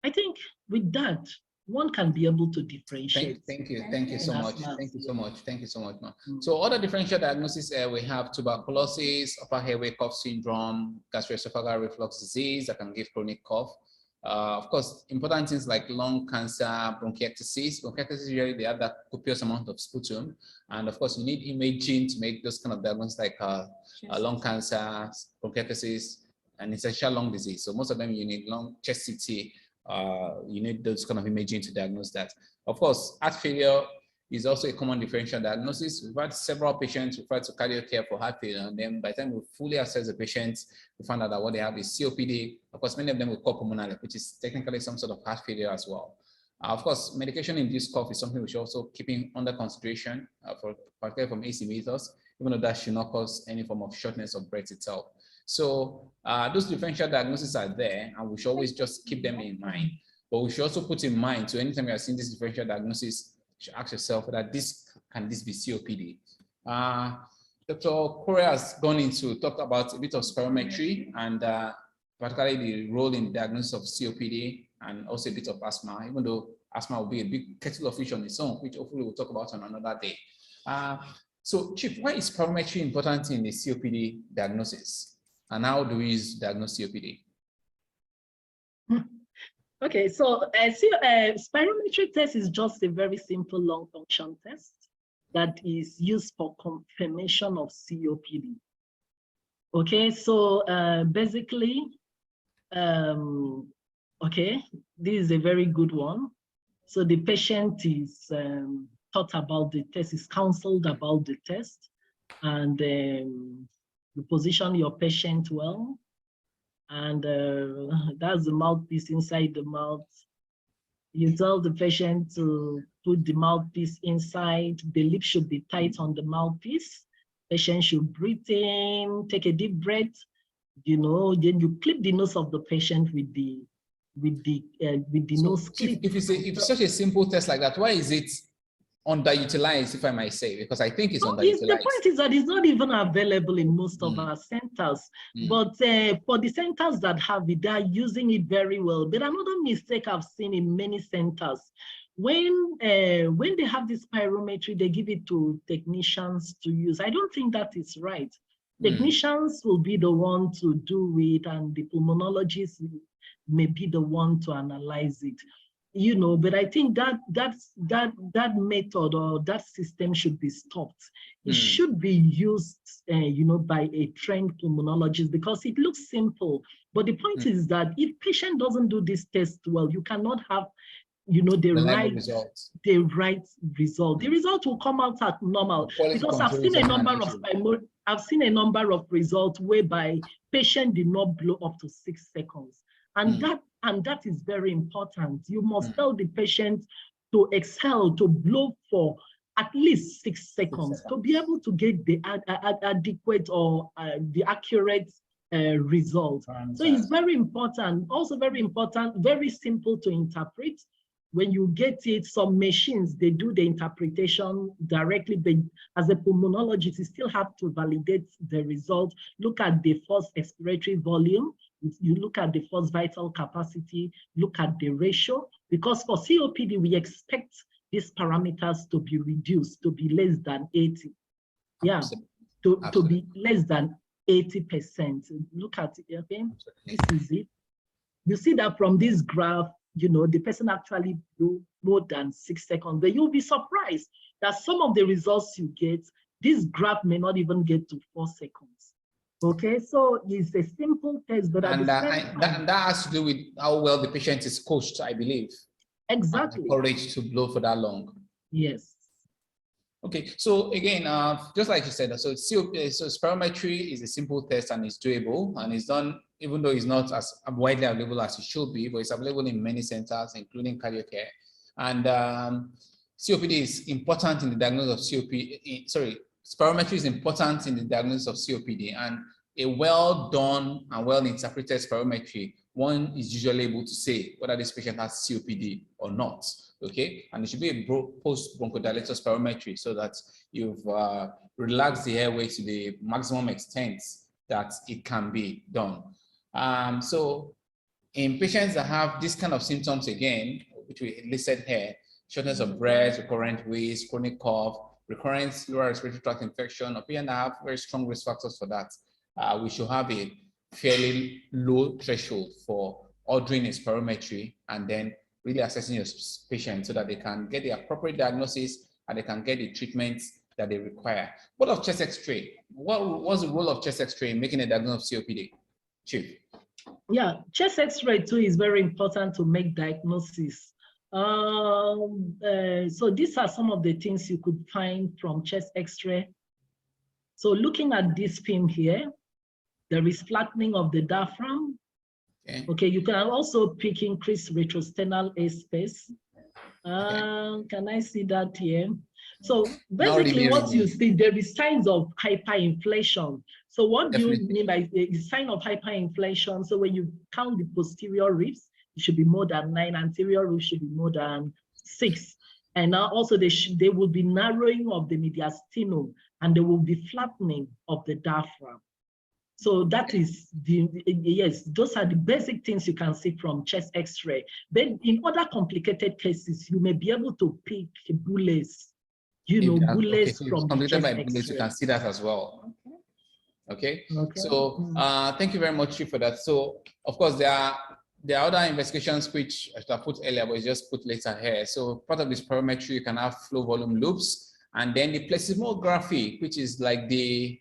I think with that, one can be able to differentiate. Thank you so much. Thank you so much, ma'am. So other differential diagnoses, we have tuberculosis, upper airway cough syndrome, gastroesophageal reflux disease that can give chronic cough. Of course, important things like lung cancer, bronchiectasis. Bronchiectasis, usually they have that copious amount of sputum. And of course, you need imaging to make those kind of diagnoses like lung cancer, bronchiectasis, and essential lung disease. So most of them, you need lung chest CT. You need those kind of imaging to diagnose that. Of course, heart failure is also a common differential diagnosis. We've had several patients referred to cardiac care for heart failure, and then by the time we fully assess the patients, we find out that what they have is COPD. Of course, many of them will call pulmonary, which is technically some sort of heart failure as well. Of course, medication-induced cough is something we should also keep under consideration, particularly from AC meters, even though that should not cause any form of shortness of breath itself. So those differential diagnoses are there, and we should always just keep them in mind. But we should also put in mind, so anytime you are seeing this differential diagnosis, you should ask yourself whether can this be COPD? Dr. Okoro has talked about a bit of spirometry and particularly the role in diagnosis of COPD and also a bit of asthma, even though asthma will be a big kettle of fish on its own, which hopefully we'll talk about on another day. So Chief, why is spirometry important in the COPD diagnosis? And how do we diagnose COPD? Okay, so spirometry test is just a very simple lung function test that is used for confirmation of COPD. Okay, so basically, okay, this is a very good one. So the patient is taught about the test, is counseled about the test, and you position your patient well. And that's the mouthpiece inside the mouth. You tell the patient to put the mouthpiece inside. The lips should be tight on the mouthpiece. Patient should breathe in, take a deep breath. Then you clip the nose of the patient with the nose clip. If it's such a simple test like that, why is it underutilized, if I might say? Because I think it's underutilized. The point is that it's not even available in most of our centers. But for the centers that have it, they're using it very well. But another mistake I've seen in many centers, when they have this spirometry, they give it to technicians to use. I don't think that is right. Technicians will be the one to do it, and the pulmonologist may be the one to analyze it. But I think that method or that system should be stopped. It should be used, by a trained pulmonologist, because it looks simple. But the point is that if patient doesn't do this test well, you cannot have, the right result. The result will come out at normal, because I've seen a number of results whereby patient did not blow up to 6 seconds, and that is very important. You must tell the patient to exhale, to blow for at least 6 seconds to be able to get the adequate or the accurate result. So it's very important. Also very important, very simple to interpret. When you get it, some machines, they do the interpretation directly, but as a pulmonologist, you still have to validate the result. Look at the forced expiratory volume. You look at the forced vital capacity, look at the ratio, because for COPD, we expect these parameters to be reduced, to be less than 80. Yeah, to be less than 80%. Look at it, okay? This is it. You see that from this graph, the person actually blew more than 6 seconds, but you'll be surprised that some of the results you get, this graph may not even get to 4 seconds. Okay, so it's a simple test, but that has to do with how well the patient is coached, I believe. Exactly. Encouraged to blow for that long. Yes. Okay, so again, just like you said, so spirometry is a simple test and it's doable, and it's done even though it's not as widely available as it should be, but it's available in many centers, including cardiac care. And COPD is important in the diagnosis of COPD. Spirometry is important in the diagnosis of COPD, and a well done and well interpreted spirometry, one is usually able to say whether this patient has COPD or not. Okay, and it should be a post bronchodilator spirometry so that you've relaxed the airway to the maximum extent that it can be done. So in patients that have this kind of symptoms again, which we listed here, shortness of breath, recurrent wheeze, chronic cough, recurrent lower respiratory tract infection, or patients that have very strong risk factors for that, we should have a fairly low threshold for ordering a spirometry and then really assessing your patient so that they can get the appropriate diagnosis and they can get the treatments that they require. What of chest X-ray? What's the role of chest X-ray in making a diagnosis of COPD? Chief. Yeah, chest X-ray too is very important to make diagnosis. So these are some of the things you could find from chest X-ray. So looking at this film here, there is flattening of the diaphragm. Okay, you can also pick increased retrosternal airspace. Can I see that here? So basically what you see, there is signs of hyperinflation. So what do you mean by the sign of hyperinflation? So when you count the posterior ribs, it should be more than 9, anterior ribs should be more than 6. And now also they will be narrowing of the mediastinum and there will be flattening of the diaphragm. So that is yes, those are the basic things you can see from chest X-ray. Then in other complicated cases, you may be able to pick bullets, bullets so from the chest X-ray. bullets, you can see that as well. Okay. So thank you very much for that. So of course there are other investigations which I put earlier, but it's just put later here. So part of this spirometry, you can have flow volume loops, and then the plethysmography, which is like the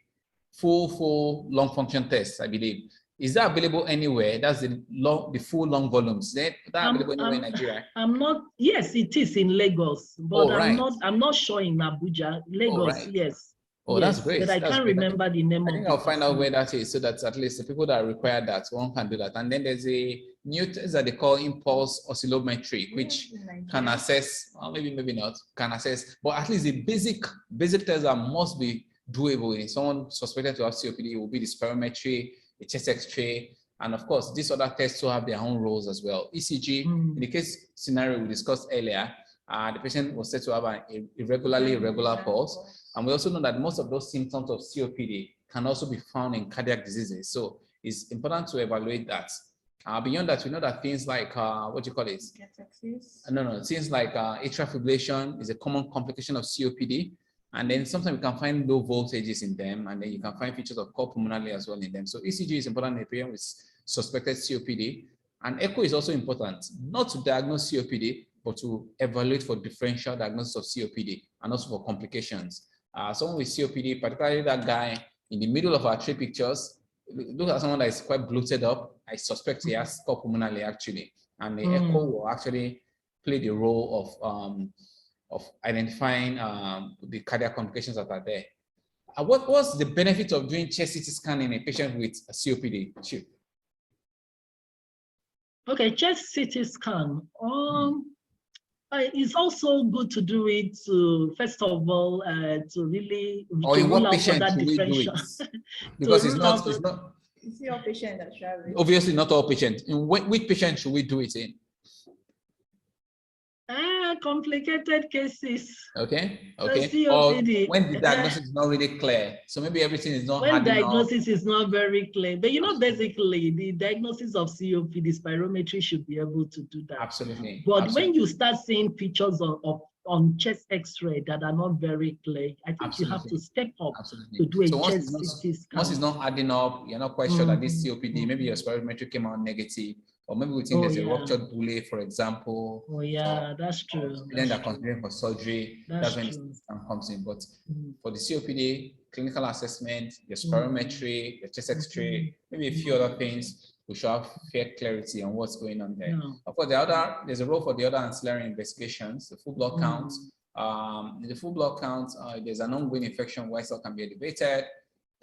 full lung function test, I believe. Is that available anywhere? That's the full lung volumes. Is that available anywhere in Nigeria? I'm not. Yes, it is in Lagos, but I'm not sure in Abuja. Lagos, yes. Oh, yes, that's great. But I can't remember the name of it. I think I'll find out where that is so that at least the people that require that, one can do that. And then there's a new test that they call impulse oscillometry, which can assess, or maybe not, can assess, but at least the basic tests that must be doable in someone suspected to have COPD will be the spirometry, the chest X-ray, and of course, these other tests will have their own roles as well. ECG, in the case scenario we discussed earlier, the patient was said to have an irregular pulse. And we also know that most of those symptoms of COPD can also be found in cardiac diseases. So it's important to evaluate that. Beyond that, we know that things like, what do you call it? Things like atrial fibrillation is a common complication of COPD. And then sometimes you can find low voltages in them, and then you can find features of cor pulmonale as well in them. So ECG is important in a patient with suspected COPD. And echo is also important, not to diagnose COPD, but to evaluate for differential diagnosis of COPD and also for complications. Someone with COPD, particularly that guy in the middle of our 3 pictures, look at someone that is quite bloated up. I suspect he has cor pulmonale actually, and the echo will actually play the role of identifying the cardiac complications that are there. What's the benefit of doing chest CT scan in a patient with a COPD? Sure. Okay, chest CT scan. It's also good to do it to, first of all, to really rule out for that differential. Because it's not. It's your patient that should. Obviously, not all patients. In which patient should we do it in? Complicated cases. Okay. Or when the diagnosis is not really clear. So maybe everything is not. When diagnosis is not very clear. But basically the diagnosis of COPD, spirometry should be able to do that. Absolutely. But when you start seeing features on chest X-ray that are not very clear, I think you have to step up to do a chest CT scan. Once it's not adding up, you're not quite sure that this COPD, maybe your spirometry came out negative. Or maybe we think there's a ruptured bulle, for example. Oh yeah, that's true. Then they're considering for surgery. That's when the scan comes in. But for the COPD, clinical assessment, your spirometry, your chest X-ray, maybe a few other things, we should have fair clarity on what's going on there. Of course, there's a role for the other ancillary investigations, the full blood count. In the full blood count, there's an ongoing infection where cell can be elevated.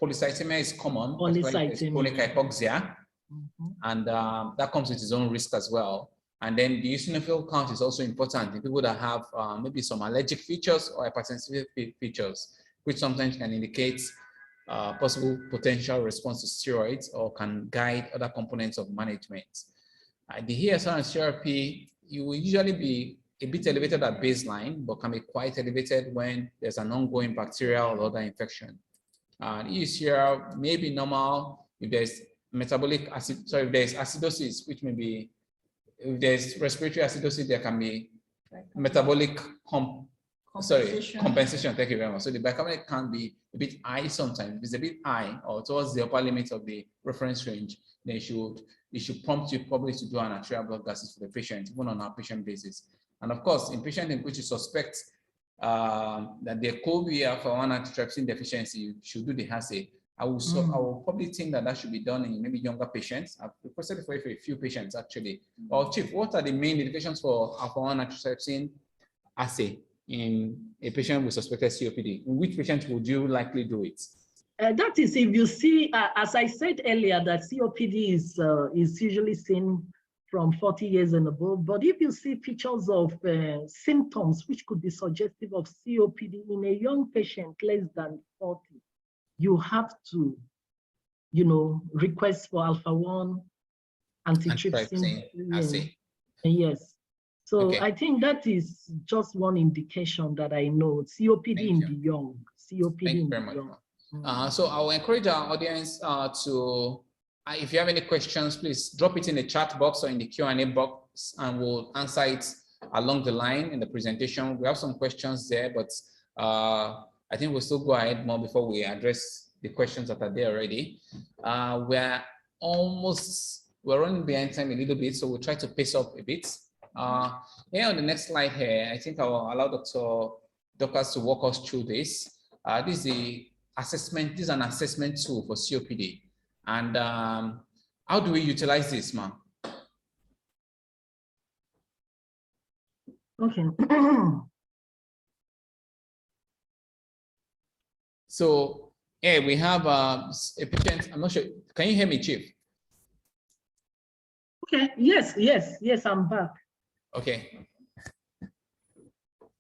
Polycythemia is common. Chronic hypoxia. And that comes with its own risk as well. And then the eosinophil count is also important in people that have maybe some allergic features or hypersensitive features, which sometimes can indicate possible potential response to steroids or can guide other components of management. The ESR and CRP, you will usually be a bit elevated at baseline, but can be quite elevated when there's an ongoing bacterial or other infection. EUCR may be normal if there's metabolic acid, sorry, if there's acidosis, which may be, if there's respiratory acidosis, there can be metabolic compensation. Thank you very much. So the bicarbonate can be a bit high sometimes. If it's a bit high or towards the upper limit of the reference range, then it should prompt you probably to do an arterial blood gases for the patient, even on an outpatient basis. And of course, in patients in which you suspect that there could be alpha-1 antitrypsin deficiency, you should do the assay. I will probably think that should be done in maybe younger patients. I've requested for a few patients actually. Or Chief, what are the main indications for alpha-1 antitrypsin assay in a patient with suspected COPD? In which patient would you likely do it? That is, if you see, as I said earlier, that COPD is usually seen from 40 years and above. But if you see features of symptoms which could be suggestive of COPD in a young patient less than 40, you have to, request for alpha-1 antitrypsin. Yes. So okay. I think that is just one indication that I know. COPD in the young. COPD in the young. So I will encourage our audience to, if you have any questions, please drop it in the chat box or in the Q&A box, and we'll answer it along the line in the presentation. We have some questions there, but I think we'll still go ahead more before we address the questions that are there already. We're running behind time a little bit, so we'll try to pace up a bit. Here on the next slide here, I think I will allow Dr. Dorcas to walk us through this. This is the assessment. This is an assessment tool for COPD. And how do we utilize this, ma'am? Okay. So, yeah, we have a patient. I'm not sure. Can you hear me, Chief? Okay. Yes, I'm back. Okay.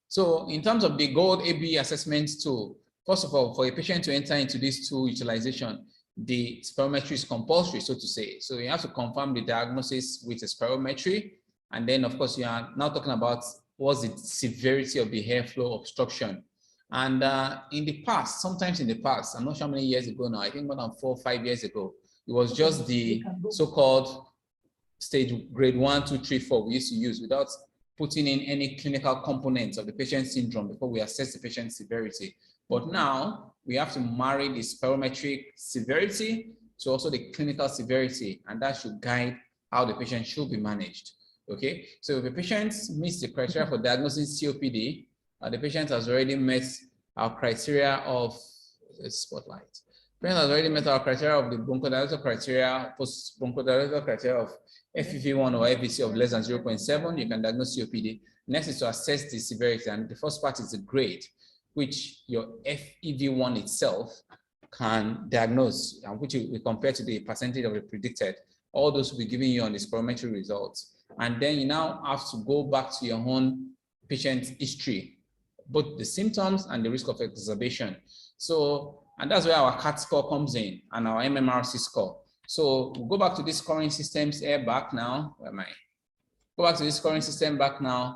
So, in terms of the GOLD AB assessment tool, first of all, for a patient to enter into this tool utilization, the spirometry is compulsory, so to say. So you have to confirm the diagnosis with a spirometry. And then, of course, you are now talking about what's the severity of the airflow obstruction. And in the past, sometimes in the past, I'm not sure how many years ago now, I think more than 4 or 5 years ago, it was just the so-called stage grade 1, 2, 3, 4 we used to use without putting in any clinical components of the patient's syndrome before we assess the patient's severity. But now we have to marry the spirometric severity to also the clinical severity, and that should guide how the patient should be managed. Okay, so if the patient meets the criteria for diagnosing COPD, the patient has already met our criteria of spotlight. The patient has already met our criteria of the bronchodilator criteria, post-bronchodilator criteria of FEV1 or FVC of less than 0.7. You can diagnose COPD. Next is to assess the severity, and the first part is the grade, which your FEV1 itself can diagnose, and which we compare to the percentage of the predicted. All those will be giving you on the spirometry results. And then you now have to go back to your own patient history, both the symptoms and the risk of exacerbation. So, and that's where our CAT score comes in and our MMRC score. So we'll go back to this scoring systems here back now. Where am I? Go back to this scoring system back now.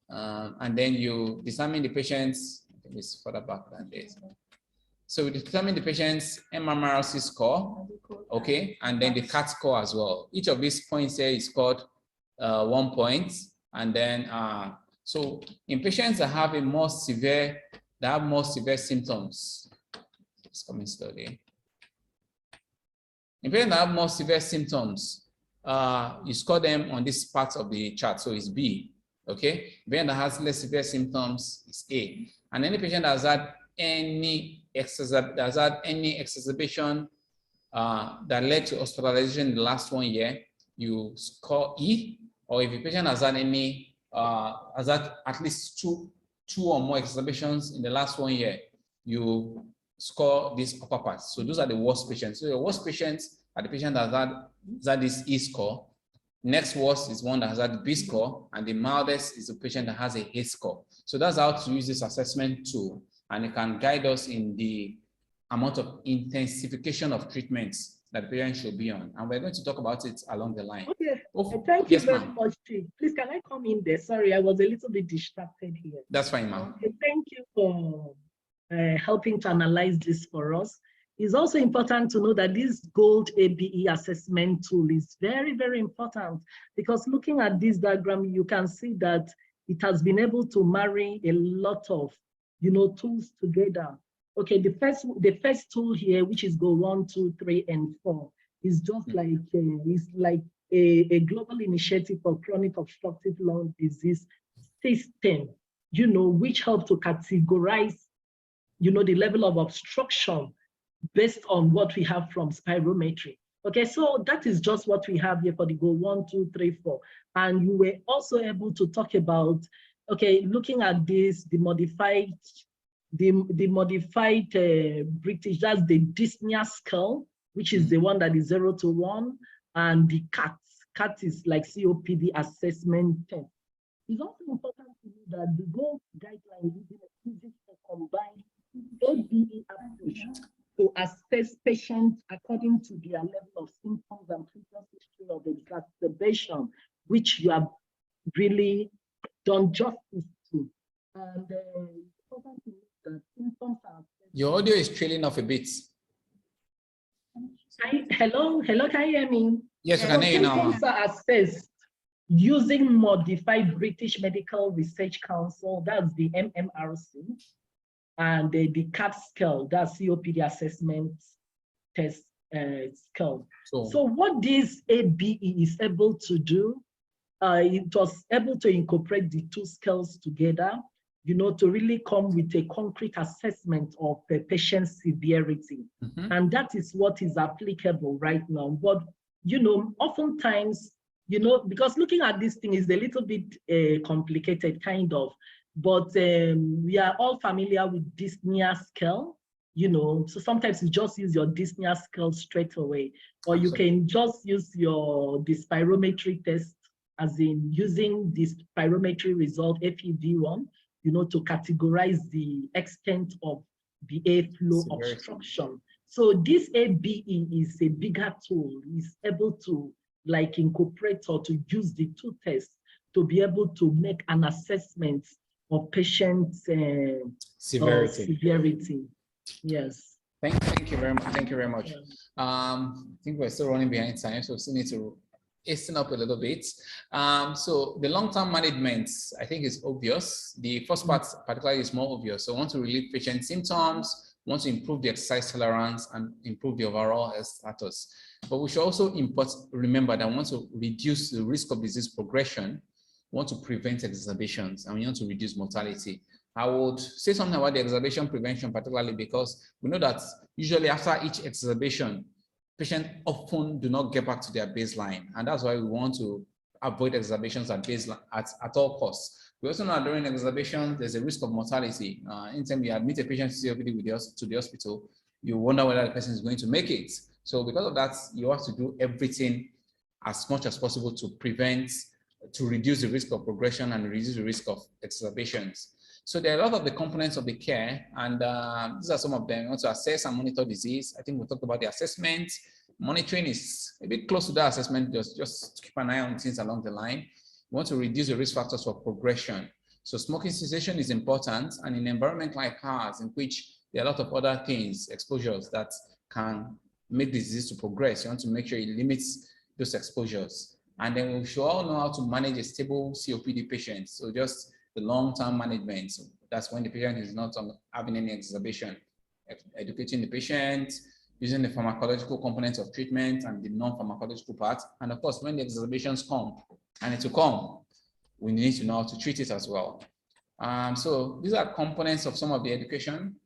And then you determine the patient's, I think it's further back than this. So we determine the patient's MMRC score, okay, and then the CAT score as well. Each of these points here is scored 1 point. And then, so in patients that have more severe symptoms, it's coming slowly. In patients that have more severe symptoms, you score them on this part of the chart, so it's B. Okay, patient that has less severe symptoms is A, and any patient that has had any exacerbation that led to hospitalization in the last 1 year, you score E. Or if a patient has had any has had at least two or more exacerbations in the last 1 year, you score this upper part. So those are the worst patients. So the worst patients are the patient that has had this E score. Next worst is one that has had the B score, and the mildest is a patient that has a H score. So that's how to use this assessment tool, and it can guide us in the amount of intensification of treatments that the patient should be on. And we're going to talk about it along the line. Okay, thank you very much, Chief. Please, can I come in there? Sorry, I was a little bit distracted here. That's fine, ma'am. Okay, thank you for helping to analyze this for us. It's also important to know that this GOLD ABE assessment tool is very, very important, because looking at this diagram, you can see that it has been able to marry a lot of, tools together. Okay, the first tool here, which is Go 1, 2, 3, and 4, is just like a global initiative for chronic obstructive lung disease system, which helps to categorize, the level of obstruction based on what we have from spirometry. Okay, so that is just what we have here for the Go 1, 2, 3, 4. And you were also able to talk about, okay, looking at this, the modified British, that's the dyspnea scale, which is the one that is 0 to 1, and the CAT is like COPD assessment test. It's also important to know that the GOLD guideline uses a combined ABE approach to assess patients according to their level of symptoms and previous history of exacerbation, which you have really done justice to. And it's important to know that symptoms are assessed. Your audio is trailing off a bit. Hello, can you hear me? Yes, I can hear you now. Symptoms are assessed using modified British Medical Research Council, that's the MMRC, and the CAT scale, that's COPD assessment test scale. So what this ABE is able to do, it was able to incorporate the two scales together, to really come with a concrete assessment of the patient's severity. And that is what is applicable right now. But, oftentimes, because looking at this thing is a little bit complicated, kind of, but we are all familiar with dyspnea scale, so sometimes you just use your dyspnea scale straight away, or you can just use the spirometry test, as in using this spirometry result, FEV1, to categorize the extent of the airflow obstruction. So this ABE is a bigger tool. It's able to incorporate or to use the two tests to be able to make an assessment of patients' severity. Yes. Thank you very much. Thank you very much. I think we're still running behind time, so we still need to hasten up a little bit. So the long-term management, I think, is obvious. The first part particularly is more obvious. So we want to relieve patient symptoms, want to improve the exercise tolerance, and improve the overall health status. But we should also remember that we want to reduce the risk of disease progression, we want to prevent exacerbations, and we want to reduce mortality. I would say something about the exacerbation prevention, particularly because we know that usually after each exacerbation, patients often do not get back to their baseline. And that's why we want to avoid exacerbations at baseline at all costs. We also know that during exacerbation, there's a risk of mortality. Anytime you admit a patient to COPD to the hospital, you wonder whether the person is going to make it. So because of that, you have to do everything as much as possible to reduce the risk of progression and reduce the risk of exacerbations. So there are a lot of the components of the care, and these are some of them. We want to assess and monitor disease. I think we talked about the assessment. Monitoring is a bit close to that assessment, just keep an eye on things along the line. We want to reduce the risk factors for progression. So smoking cessation is important, and in an environment like ours, in which there are a lot of other things, exposures that can make the disease to progress, you want to make sure it limits those exposures. And then we should all know how to manage a stable COPD patient. So just the long-term management. So that's when the patient is not having any exacerbation. Educating the patient, using the pharmacological components of treatment and the non-pharmacological part. And of course, when the exacerbations come, and it will come, we need to know how to treat it as well. So these are components of some of the education.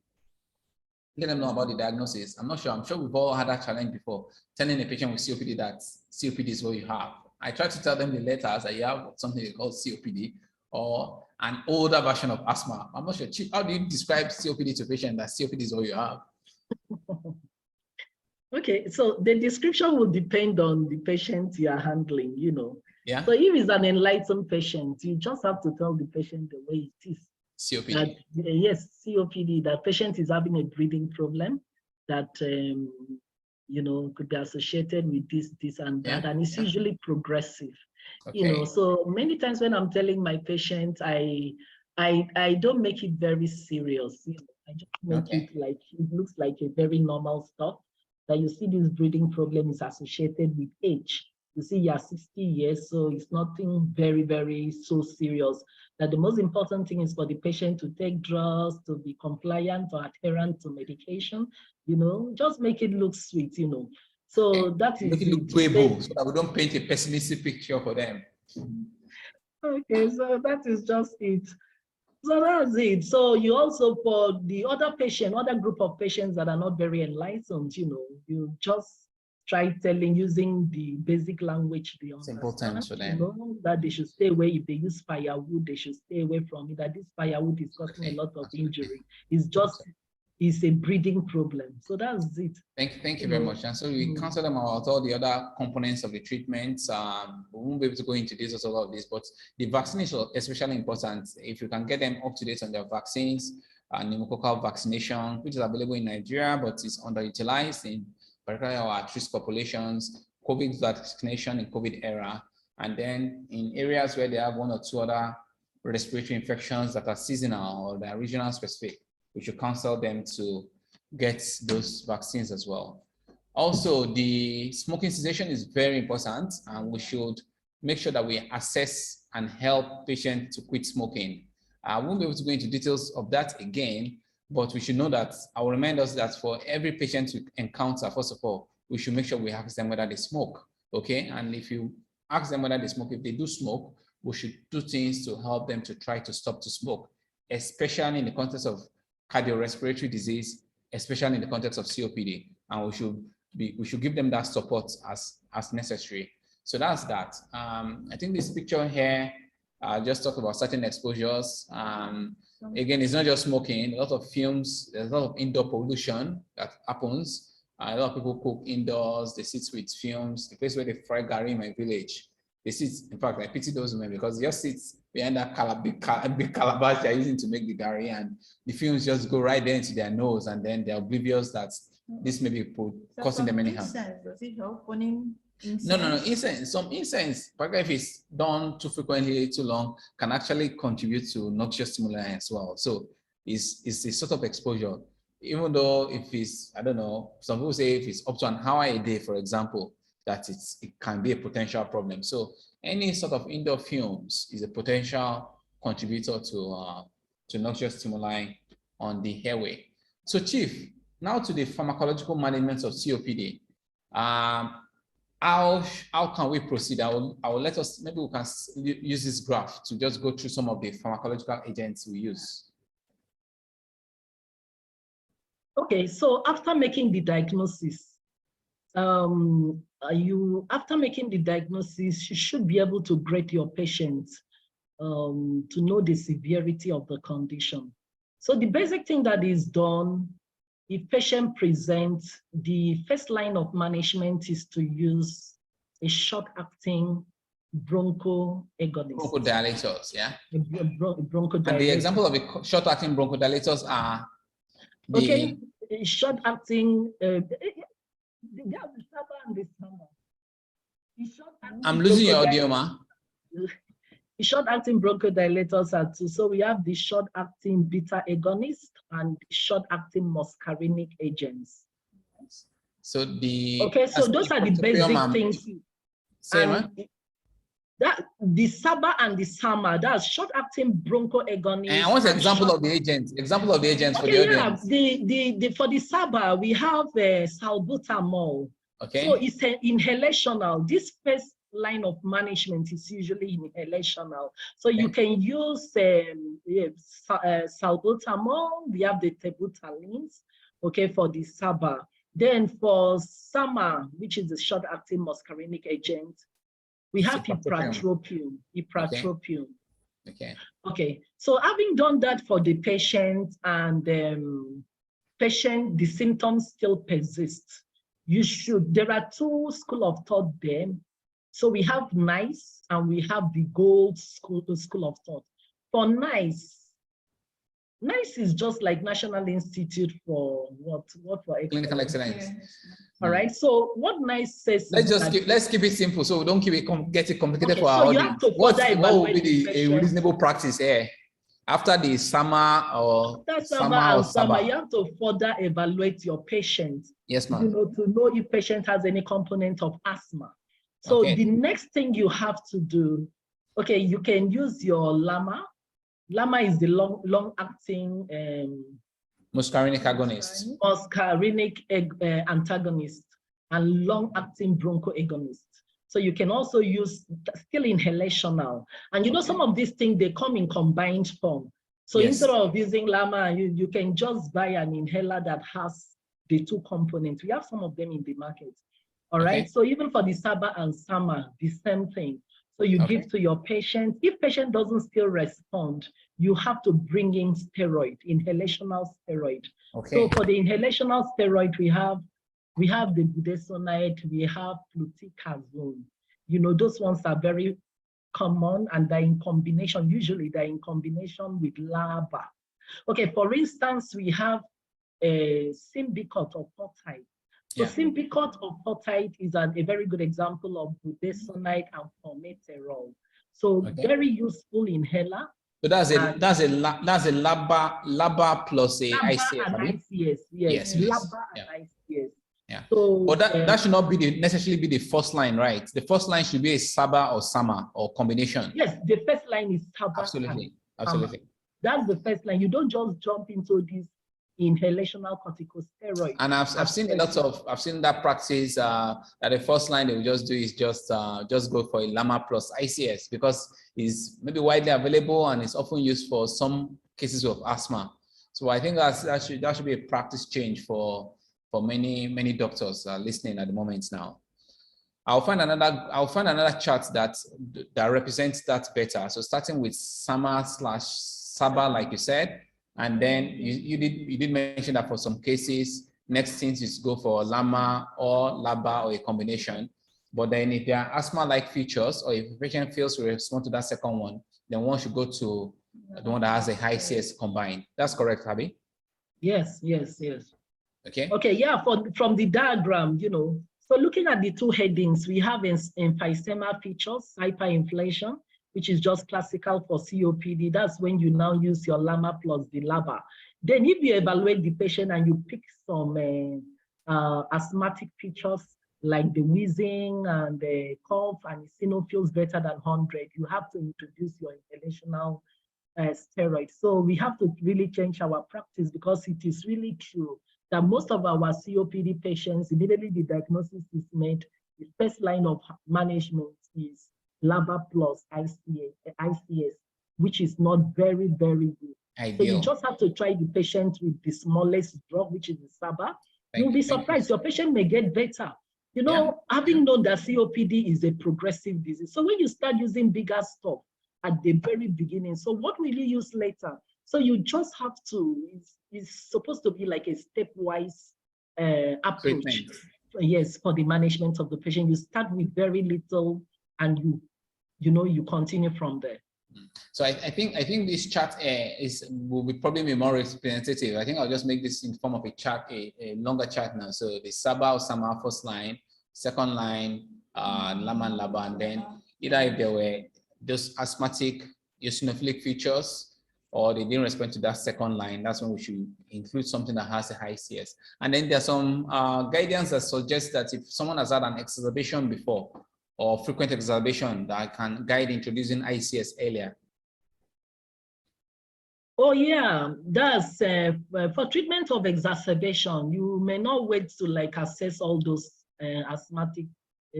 Let them know about the diagnosis. I'm sure we've all had that challenge before, telling a patient with COPD that COPD is what you have. I try to tell them the letters that you have something they call COPD or an older version of asthma. I'm not sure. How do you describe COPD to a patient that COPD is what you have? Okay, so the description will depend on the patient you are handling, Yeah. So if it's an enlightened patient, you just have to tell the patient the way it is. COPD. That, yes, COPD, that patient is having a breathing problem. that could be associated with this and that, and it's usually progressive. So many times when I'm telling my patients, I don't make it very serious. I just make it like it looks like a very normal stuff. That you see this breathing problem is associated with age. You see, you're 60 years, so it's nothing very, very so serious. That the most important thing is for the patient to take drugs, to be compliant or adherent to medication. Just make it look sweet. So that is make it look doable, so that we don't paint a pessimistic picture for them. Okay, so that is just it. So that's it. So you also, for the other group of patients that are not very enlightened, you just try using the basic language they understand. Simple terms for them. That they should stay away. If they use firewood, they should stay away from it. That this firewood is causing a lot of injury. It's a breathing problem. So that's it. Thank you very much. And so we counsel them about all the other components of the treatments. We won't be able to go into this or all of this, but the vaccine is especially important. If you can get them up to date on their vaccines, pneumococcal vaccination, which is available in Nigeria, but is underutilized in particularly our at-risk populations, COVID vaccination in COVID era, and then in areas where they have one or two other respiratory infections that are seasonal or they are regional specific, we should counsel them to get those vaccines as well. Also, the smoking cessation is very important, and we should make sure that we assess and help patients to quit smoking. I won't be able to go into details of that again, but we should know that I will remind us that for every patient we encounter, first of all, we should make sure we ask them whether they smoke, okay? And if you ask them whether they smoke, if they do smoke, we should do things to help them to try to stop to smoke, especially in the context of cardiorespiratory disease, especially in the context of COPD, and we should give them that support as necessary. So that's that. I think this picture here just talk about certain exposures. Again, it's not just smoking. A lot of fumes. There's a lot of indoor pollution that happens. A lot of people cook indoors. They sit with fumes. The place where they fry gari in my village, they sit. In fact, I pity those women because they just sit behind that big calabash they're using to make the gari, and the fumes just go right there into their nose, and then they're oblivious that this may be causing them any harm. Does it help burning incense? No. Incense. Some incense, particularly if it's done too frequently, too long, can actually contribute to noxious stimuli as well. So it's a sort of exposure. Even though if it's, I don't know, some people say if it's up to an hour a day, for example, that it can be a potential problem. So any sort of indoor fumes is a potential contributor to noxious stimuli on the airway. So Chief, now to the pharmacological management of COPD. How can we proceed? I will let us, maybe we can use this graph to just go through some of the pharmacological agents we use. Okay, so after making the diagnosis, you should be able to grade your patient to know the severity of the condition. So the basic thing that is done, if patient presents, the first line of management is to use a short-acting bronchoagonist. Bronchodilators, yeah? Bronchodilator. And the example of the short-acting bronchodilators are the... Okay, short-acting, I'm losing your audio, ma. The short-acting bronchodilators are two. So we have the short-acting beta agonist and short-acting muscarinic agents. So those are the basic things. The SABA and the SAMA, that's short-acting bronchoagonist. And what's the example of the agents? Example of the agents for the audience. For the SABA, we have salbutamol. Okay. So it's an inhalational. This first line of management is usually inhalational. So you can use salbutamol. We have the tebutalins, okay, for the SABA. Then for SAMA, which is the short-acting muscarinic agent, we have ipratropium. Okay. So having done that for the patient and the symptoms still persist, there are two schools of thought there. So we have NICE and we have the GOLD school of thought. For NICE, NICE is just like National Institute for what for excellence. Clinical excellence. All right. So what NICE says. Let's keep it simple, so we don't get it complicated for our audience. What would be a reasonable practice here after the summer or summer? You have to further evaluate your patient. Yes, ma'am. To know if patient has any component of asthma. So the next thing you have to do, you can use your LAMA. LAMA is the long-acting muscarinic agonist. Muscarinic antagonist and long-acting bronchoagonist. So you can also use still inhalation now. And some of these things, they come in combined form. So instead of using LAMA, you can just buy an inhaler that has the two components. We have some of them in the market. All right. So even for the SABA and SAMA, the same thing. So you give to your patient. If patient doesn't still respond, you have to bring in steroid, inhalational steroid. So for the inhalational steroid, we have the budesonide, we have fluticasone. Those ones are very common, and they're in combination. Usually they're in combination with LABA. For instance, we have a Symbicort or Fortide. So Symbicort or Fortide is a very good example of budesonide and formoterol. So very useful inhaler. So that's a LABA plus a ICS. ICS, yes. LABA and ICS. Yeah. So, but that should not necessarily be the first line, right? The first line should be a SABA or SAMA or combination. Yes, the first line is SABA. Absolutely. That's the first line. You don't just jump into this inhalational corticosteroid. And I've seen that practice that the first line they will just do is just go for a LAMA plus ICS because it's maybe widely available and it's often used for some cases of asthma. So I think that should be a practice change for many doctors listening at the moment now. I'll find another chart that represents that better. So starting with SAMA/SABA, like you said. And then you did mention that for some cases, next thing is go for LAMA or LABA or a combination. But then if there are asthma-like features or if the patient fails to respond to that second one, then one should go to the one that has a high CS combined. That's correct, Abby? Yes. Okay, yeah, from the diagram, so looking at the two headings, we have emphysema features, hyperinflation, which is just classical for COPD. That's when you now use your LAMA plus the LABA. Then if you evaluate the patient and you pick some asthmatic features like the wheezing and the cough and eosinophils greater than 100, you have to introduce your inhalational steroid. So we have to really change our practice because it is really true that most of our COPD patients, immediately the diagnosis is made, the first line of management is LABA plus ICS, which is not very, very good. Ideal. So you just have to try the patient with the smallest drug, which is the SABA. You'll be surprised. Your patient may get better. Having known that COPD is a progressive disease. So when you start using bigger stuff at the very beginning, so what will you use later? So you just have to, it's supposed to be like a stepwise approach. Treatment. Yes, for the management of the patient. You start with very little and you continue from there. So I think this chart will probably be more representative. I think I'll just make this in form of a chart, a longer chart now. So the SABA or SAMA first line, second line, LAMA and LABA, and then either if there were those asthmatic eosinophilic features or they didn't respond to that second line, that's when we should include something that has a high CS. And then there's some guidance that suggests that if someone has had an exacerbation before or frequent exacerbation, that can guide introducing ICS earlier. Oh yeah, that's for treatment of exacerbation, you may not wait to assess all those asthmatic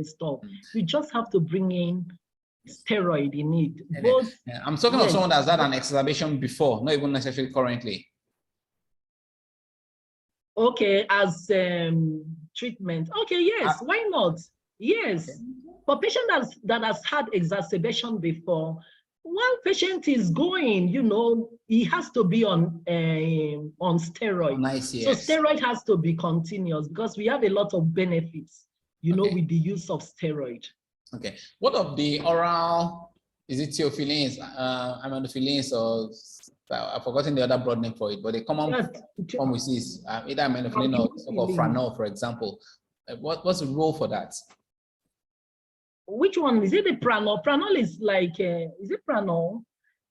stuff. You just have to bring in steroid in it. I'm talking of someone that's had an exacerbation before, not even necessarily currently. Okay, as treatment. Okay, yes, why not? Yes, for patient that has had exacerbation before, one patient is going, he has to be on steroid. Nice, yes. So steroid has to be continuous because we have a lot of benefits, with the use of steroid. Okay. What of the oral Is it theophylline, aminophylline, or I've forgotten the other broad name for it, but the common form we see is either aminophylline or so-called franol, for example. What's the role for that? Which one? Is it the pranol? Pranol is like, is it pranol?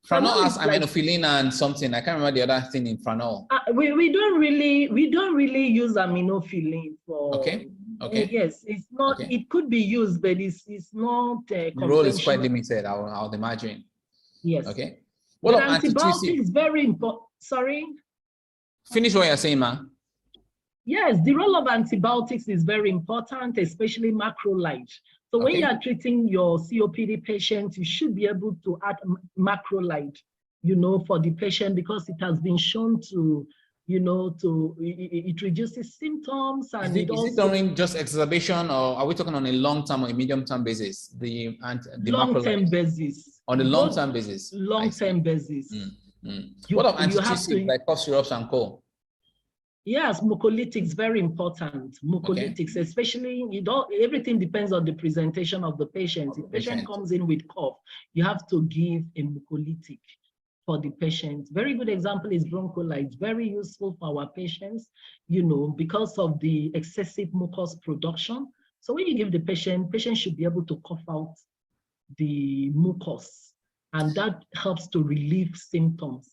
Franol has aminophylline and something. I can't remember the other thing in franol. We don't really use aminophylline for. Okay. Okay. Yes, it's not. Okay. It could be used, but it's not. The role is quite limited. I would imagine. Yes. Okay. What of antibiotics is very important. Sorry. Finish what you're saying, ma. Yes, the role of antibiotics is very important, especially macrolide. So when you are treating your COPD patient, you should be able to add macrolide, for the patient, because it has been shown to, it reduces symptoms. And is it during just exacerbation, or are we talking on a long-term or a medium-term basis? The long-term basis. On a long-term basis. Long-term basis. What of antitussive like cough syrups and co? Yes, mucolytics, very important. Mucolytics, especially, everything depends on the presentation of the patient. If the patient comes in with cough, you have to give a mucolytic for the patient. Very good example is broncholides, very useful for our patients, because of the excessive mucus production. So when you give the patient should be able to cough out the mucus, and that helps to relieve symptoms.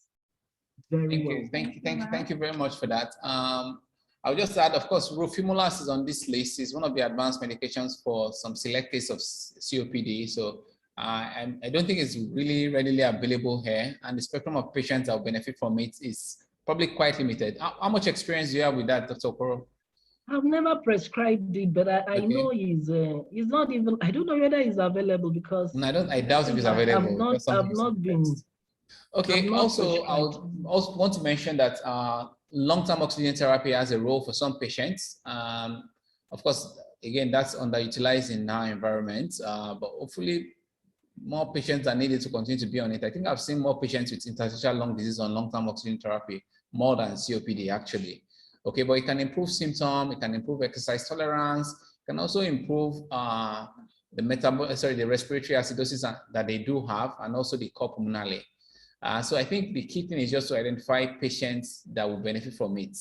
Thank you very much for that. I'll just add, of course, rofimolast is on this list. It's one of the advanced medications for some select cases of COPD. So I don't think it's really readily available here, and the spectrum of patients that will benefit from it is probably quite limited. How much experience do you have with that, Dr. Okoro? I've never prescribed it, but I know it's not even. I don't know whether it's available because I doubt if it's available. I've not been. Okay, also, I also want to mention that long-term oxygen therapy has a role for some patients. Of course, again, that's underutilized in our environment, but hopefully more patients are needed to continue to be on it. I think I've seen more patients with interstitial lung disease on long-term oxygen therapy, more than COPD actually. Okay, but it can improve symptoms, it can improve exercise tolerance, it can also improve the respiratory acidosis that they do have, and also the core pulmonale. So I think the key thing is just to identify patients that will benefit from it.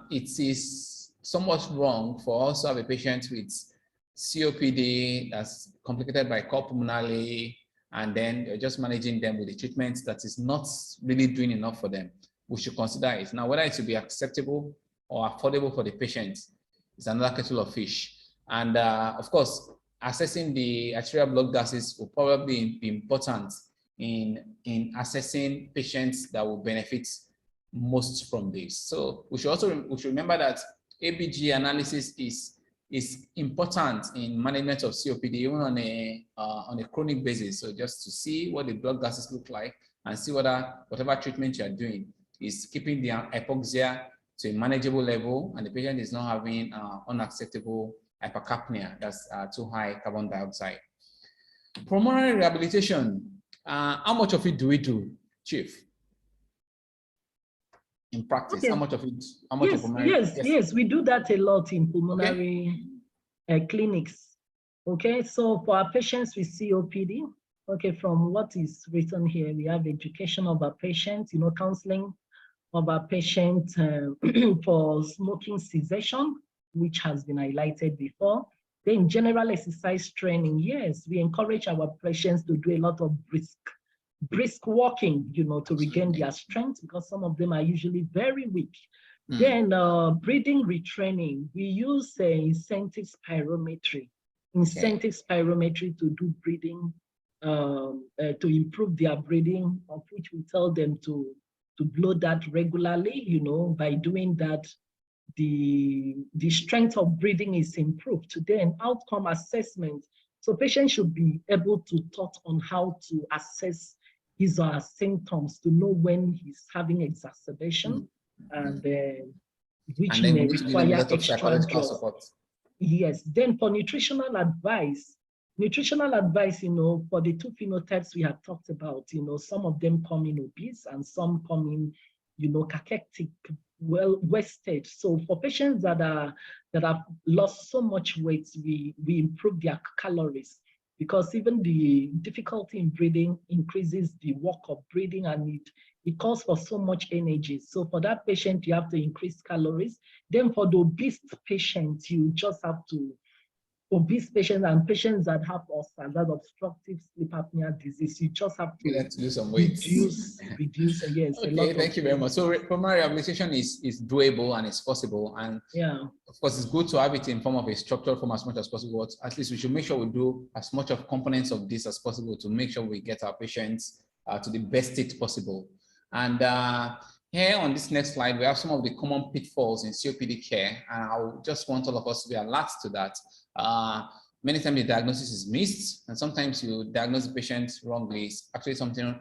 It is somewhat wrong for us to have a patient with COPD that's complicated by core pulmonale, and then you're just managing them with the treatment that is not really doing enough for them. We should consider it. Now, whether it should be acceptable or affordable for the patient is another kettle of fish. And of course, assessing the arterial blood gases will probably be important in assessing patients that will benefit most from this. So we should remember that ABG analysis is important in management of COPD, even on a chronic basis. So just to see what the blood gases look like and see whether whatever treatment you are doing is keeping the hypoxia to a manageable level, and the patient is not having unacceptable hypercapnia, that's too high carbon dioxide. Pulmonary rehabilitation. How much of it do we do, Chief? In practice, how much of it? Yes, we do that a lot in pulmonary clinics. Okay, so for our patients with COPD, from what is written here, we have education of our patients, counseling of our patients for smoking cessation, which has been highlighted before. Then general exercise training. Yes, we encourage our patients to do a lot of brisk walking, to regain their strength, because some of them are usually very weak. Then breathing retraining. We use incentive spirometry to do breathing, to improve their breathing, of which we tell them to blow that regularly. By doing that, the strength of breathing is improved. Then outcome assessment. So patients should be able to talk on how to assess his or her symptoms, to know when he's having exacerbation, and which may require extra drugs. Yes. Then for nutritional advice, for the two phenotypes we have talked about, some of them come in obese and some come in, cachectic, well wasted. So for patients that have lost so much weight, we improve their calories. because even the difficulty in breathing increases the work of breathing, and it calls for so much energy. So for that patient, you have to increase calories. Then for the obese patient, you just have to, obese patients and patients that have ulcers, that obstructive sleep apnea disease, you just have to do some weight. reduce, yes. Okay, thank you very much. So pulmonary rehabilitation is doable and it's possible. And yeah, of course, it's good to have it in form of a structured form as much as possible. But at least we should make sure we do as much of components of this as possible to make sure we get our patients to the best state possible. And here on this next slide, we have some of the common pitfalls in COPD care. And I just want all of us to be alert to that. Many times the diagnosis is missed, and sometimes you diagnose the patient wrongly. It's actually something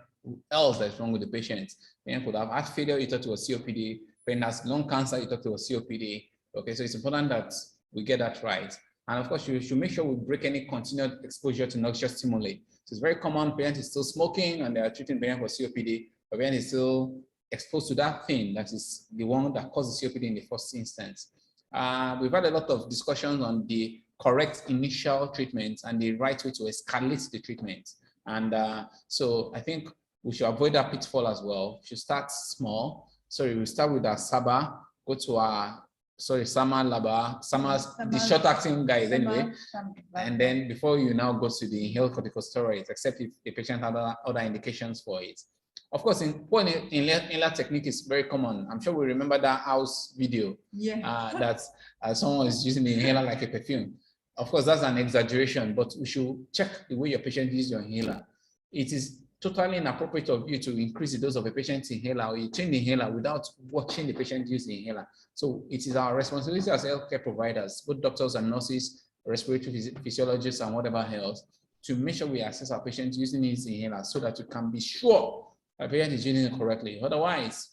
else that's wrong with the patient. Patient could have heart failure, you thought it was COPD. Patient has lung cancer, you thought it was COPD. Okay, so it's important that we get that right. And of course, you should make sure we break any continued exposure to noxious stimuli. So it's very common, patient is still smoking and they are treating patient for COPD, but patient is still exposed to that thing that is the one that causes COPD in the first instance. We've had a lot of discussions on the correct initial treatment and the right way to escalate the treatment. And so I think we should avoid that pitfall as well. We should start small. So we start with our SABA, go to our, SAMA, LABA, SAMA's, the short-acting guys anyway. And then before you now go to the inhaled corticosteroids, except if the patient has other indications for it. Of course, inhaler technique is very common. I'm sure we remember that house video that someone is using the inhaler like a perfume. Of course, that's an exaggeration, but we should check the way your patient uses your inhaler. It is totally inappropriate of you to increase the dose of a patient's inhaler, or you change the inhaler without watching the patient use the inhaler. So it is our responsibility as healthcare providers, both doctors and nurses, respiratory physiologists, and whatever else, to make sure we assess our patients using his inhaler so that you can be sure the patient is using it correctly. Otherwise,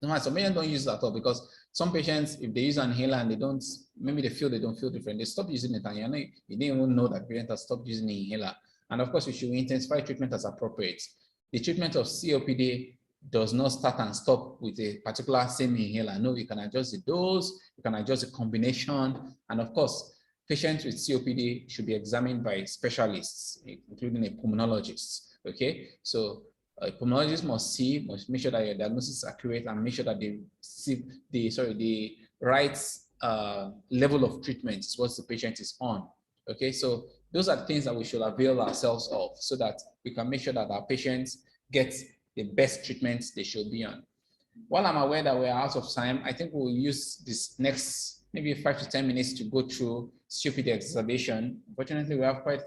some patients don't use it at all, because some patients, if they use an inhaler and they don't, maybe they don't feel different, they stop using it, and you didn't even know that the patient has stopped using the inhaler. And of course, we should intensify treatment as appropriate. The treatment of COPD does not start and stop with a particular same inhaler. No, you can adjust the dose, you can adjust the combination, and of course, patients with COPD should be examined by specialists, including a pulmonologist. Okay, so a pulmonologist must make sure that your diagnosis is accurate and make sure that they see the right level of treatment is what the patient is on. Okay, so those are the things that we should avail ourselves of so that we can make sure that our patients get the best treatments they should be on. While I'm aware that we're out of time, I think we'll use this next maybe 5 to 10 minutes to go through COPD exacerbation. Unfortunately, we have quite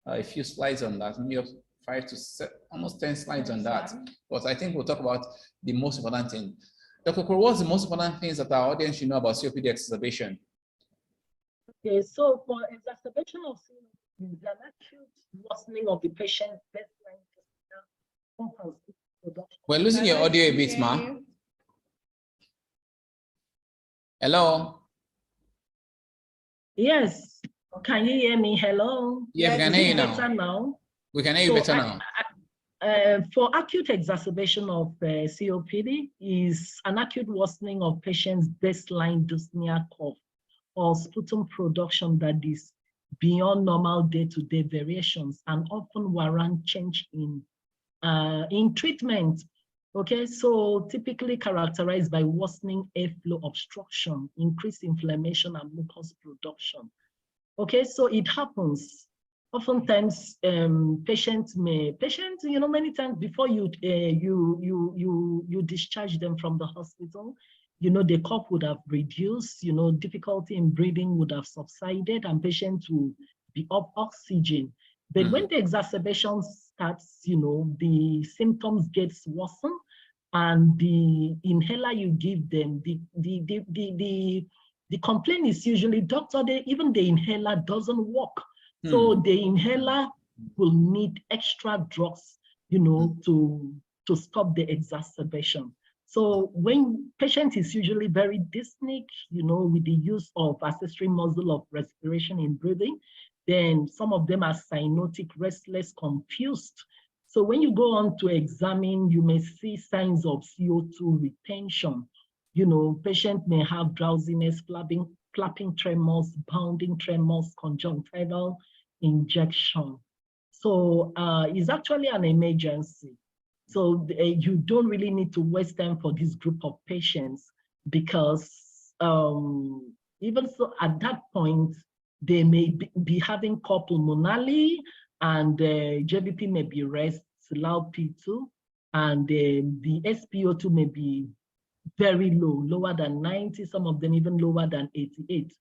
a few slides on that, maybe 5 to 7, almost 10 slides on that. But I think we'll talk about the most important thing. Dr. Okoro, what's the most important things that our audience should know about COPD exacerbation? Okay, so for exacerbation of COPD, the acute worsening of the patient's baseline production. We're losing your audio a bit, ma. Hello? Yes. Can you hear me? Hello? Yeah, we can hear you now. We can hear you better now. For acute exacerbation of COPD is an acute worsening of patient's baseline dyspnea cough or sputum production that is beyond normal day-to-day variations and often warrant change in treatment. Okay, so typically characterized by worsening airflow obstruction, increased inflammation and mucus production. Okay, so it happens. Oftentimes, patients, many times before you discharge them from the hospital, the cough would have reduced, difficulty in breathing would have subsided, and patients will be off oxygen. But when the exacerbation starts, the symptoms gets worsened, and the inhaler you give them, the complaint is usually, doctor, even the inhaler doesn't work. So the inhaler will need extra drugs, to stop the exacerbation. So when patient is usually very dyspneic, with the use of accessory muscle of respiration in breathing, then some of them are cyanotic, restless, confused. So when you go on to examine, you may see signs of CO2 retention. Patient may have drowsiness, clapping tremors, bounding tremors, conjunctival injection. So it's actually an emergency. So you don't really need to waste time for this group of patients, because even so at that point, they may be having pulmonally, and JVP may be raised to loud P2, and the SpO2 may be very low, lower than 90, some of them even lower than 88.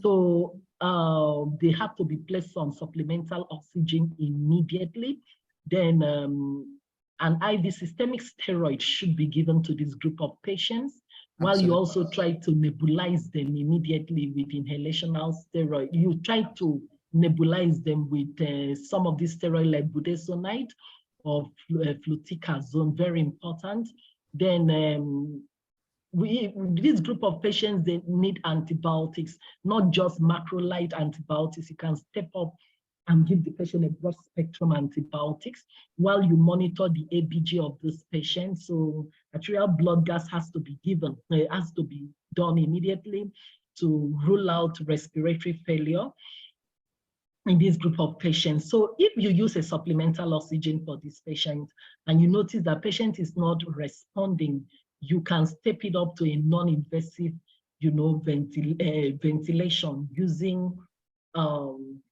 So they have to be placed on supplemental oxygen immediately. Then an IV systemic steroid should be given to this group of patients, while you also try to nebulize them immediately with inhalational steroid. You try to nebulize them with some of these steroids like budesonide or fluticasone, very important. Then this group of patients, they need antibiotics, not just macrolide antibiotics. You can step up and give the patient a broad spectrum antibiotics while you monitor the ABG of this patient. So arterial blood gas has to be given, has to be done immediately to rule out respiratory failure in this group of patients. So if you use a supplemental oxygen for this patient and you notice that patient is not responding, you can step it up to a non-invasive, ventilation using,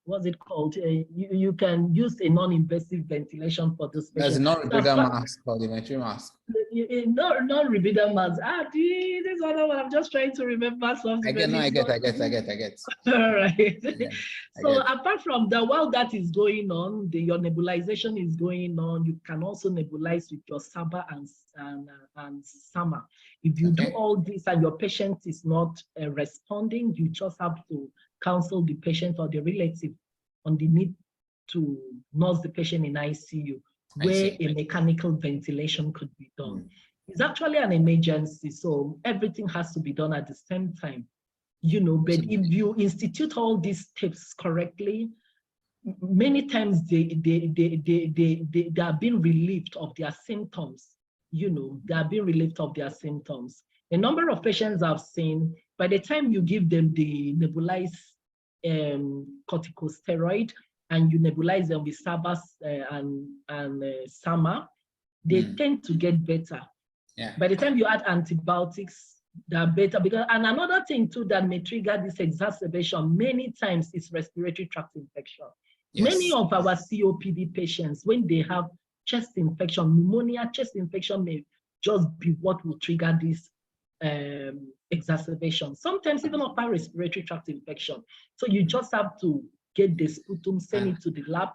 what's it called? You can use a non-invasive ventilation for this patient. There's a non-rebreather mask for the venturi mask. Non-rebreather mask. This other one, I'm just trying to remember something. I get. All right. Yeah, so apart from that, while that is going on, your nebulization is going on, you can also nebulize with your SABA and SAMA. If you do all this and your patient is not responding, you just have to counsel the patient or the relative on the need to nurse the patient in ICU, where a mechanical ventilation could be done. It's actually an emergency, so everything has to be done at the same time, but if you institute all these steps correctly, many times they are being relieved of their symptoms. They are being relieved of their symptoms. A number of patients I've seen, by the time you give them the nebulized corticosteroid and you nebulize them with SABA and SAMA, they tend to get better. Yeah. By the time you add antibiotics, they're better. And another thing too that may trigger this exacerbation many times is respiratory tract infection. Yes. Many of our COPD patients, when they have chest infection, pneumonia, chest infection may just be what will trigger this exacerbation. Sometimes even upper respiratory tract infection. So you just have to get the sputum, send it to the lab,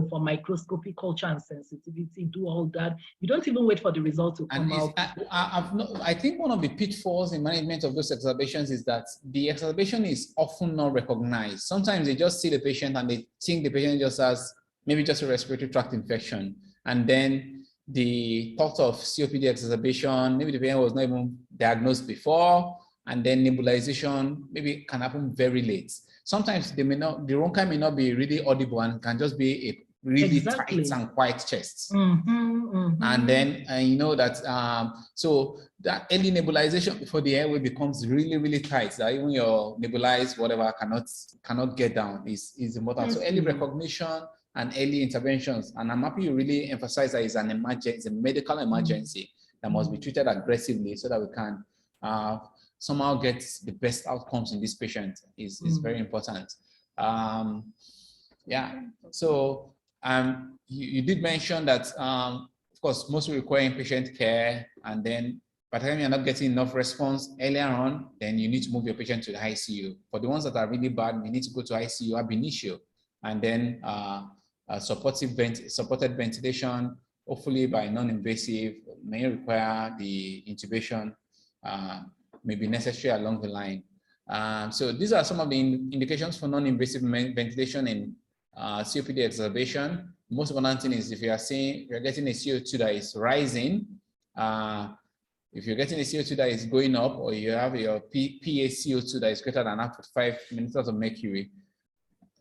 for microscopy, culture and sensitivity, do all that. You don't even wait for the result to come out. I think one of the pitfalls in management of those exacerbations is that the exacerbation is often not recognized. Sometimes they just see the patient and they think the patient just has maybe just a respiratory tract infection. And then the thought of COPD exacerbation, maybe the patient was not even diagnosed before, and then nebulization maybe can happen very late. Sometimes the rhonchi may not be really audible and can just be a really tight and quiet chest. And then so that early nebulization before the airway becomes really, really tight, that even your nebulized whatever cannot get down is important. So early recognition and early interventions. And I'm happy you really emphasize that it's an emergency, it's a medical emergency that must be treated aggressively so that we can somehow get the best outcomes in this patient is very important. So you did mention that, of course, most require inpatient care, and then by the time you're not getting enough response earlier on, then you need to move your patient to the ICU. For the ones that are really bad, you need to go to ICU ab initio, and then supported ventilation, hopefully by non-invasive, may require the intubation, may be necessary along the line. So these are some of the indications for non-invasive ventilation in COPD exacerbation. Most important thing is if you are getting a CO2 that is rising, if you're getting a CO2 that is going up, or you have your PaCO2 that is greater than 5 millimeters of mercury,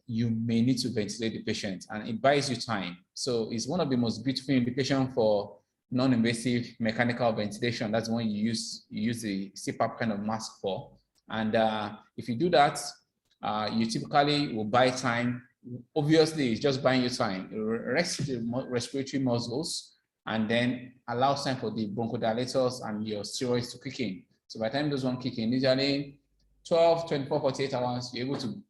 you may need to ventilate the patient, and it buys you time. So it's one of the most beautiful indications for non-invasive mechanical ventilation. That's when you use the CPAP kind of mask for. And if you do that, you typically will buy time obviously it's just buying you time. Rest the respiratory muscles and then allow time for the bronchodilators and your steroids to kick in. So by the time those one kick in, usually 12, 24, 48 hours, you're able to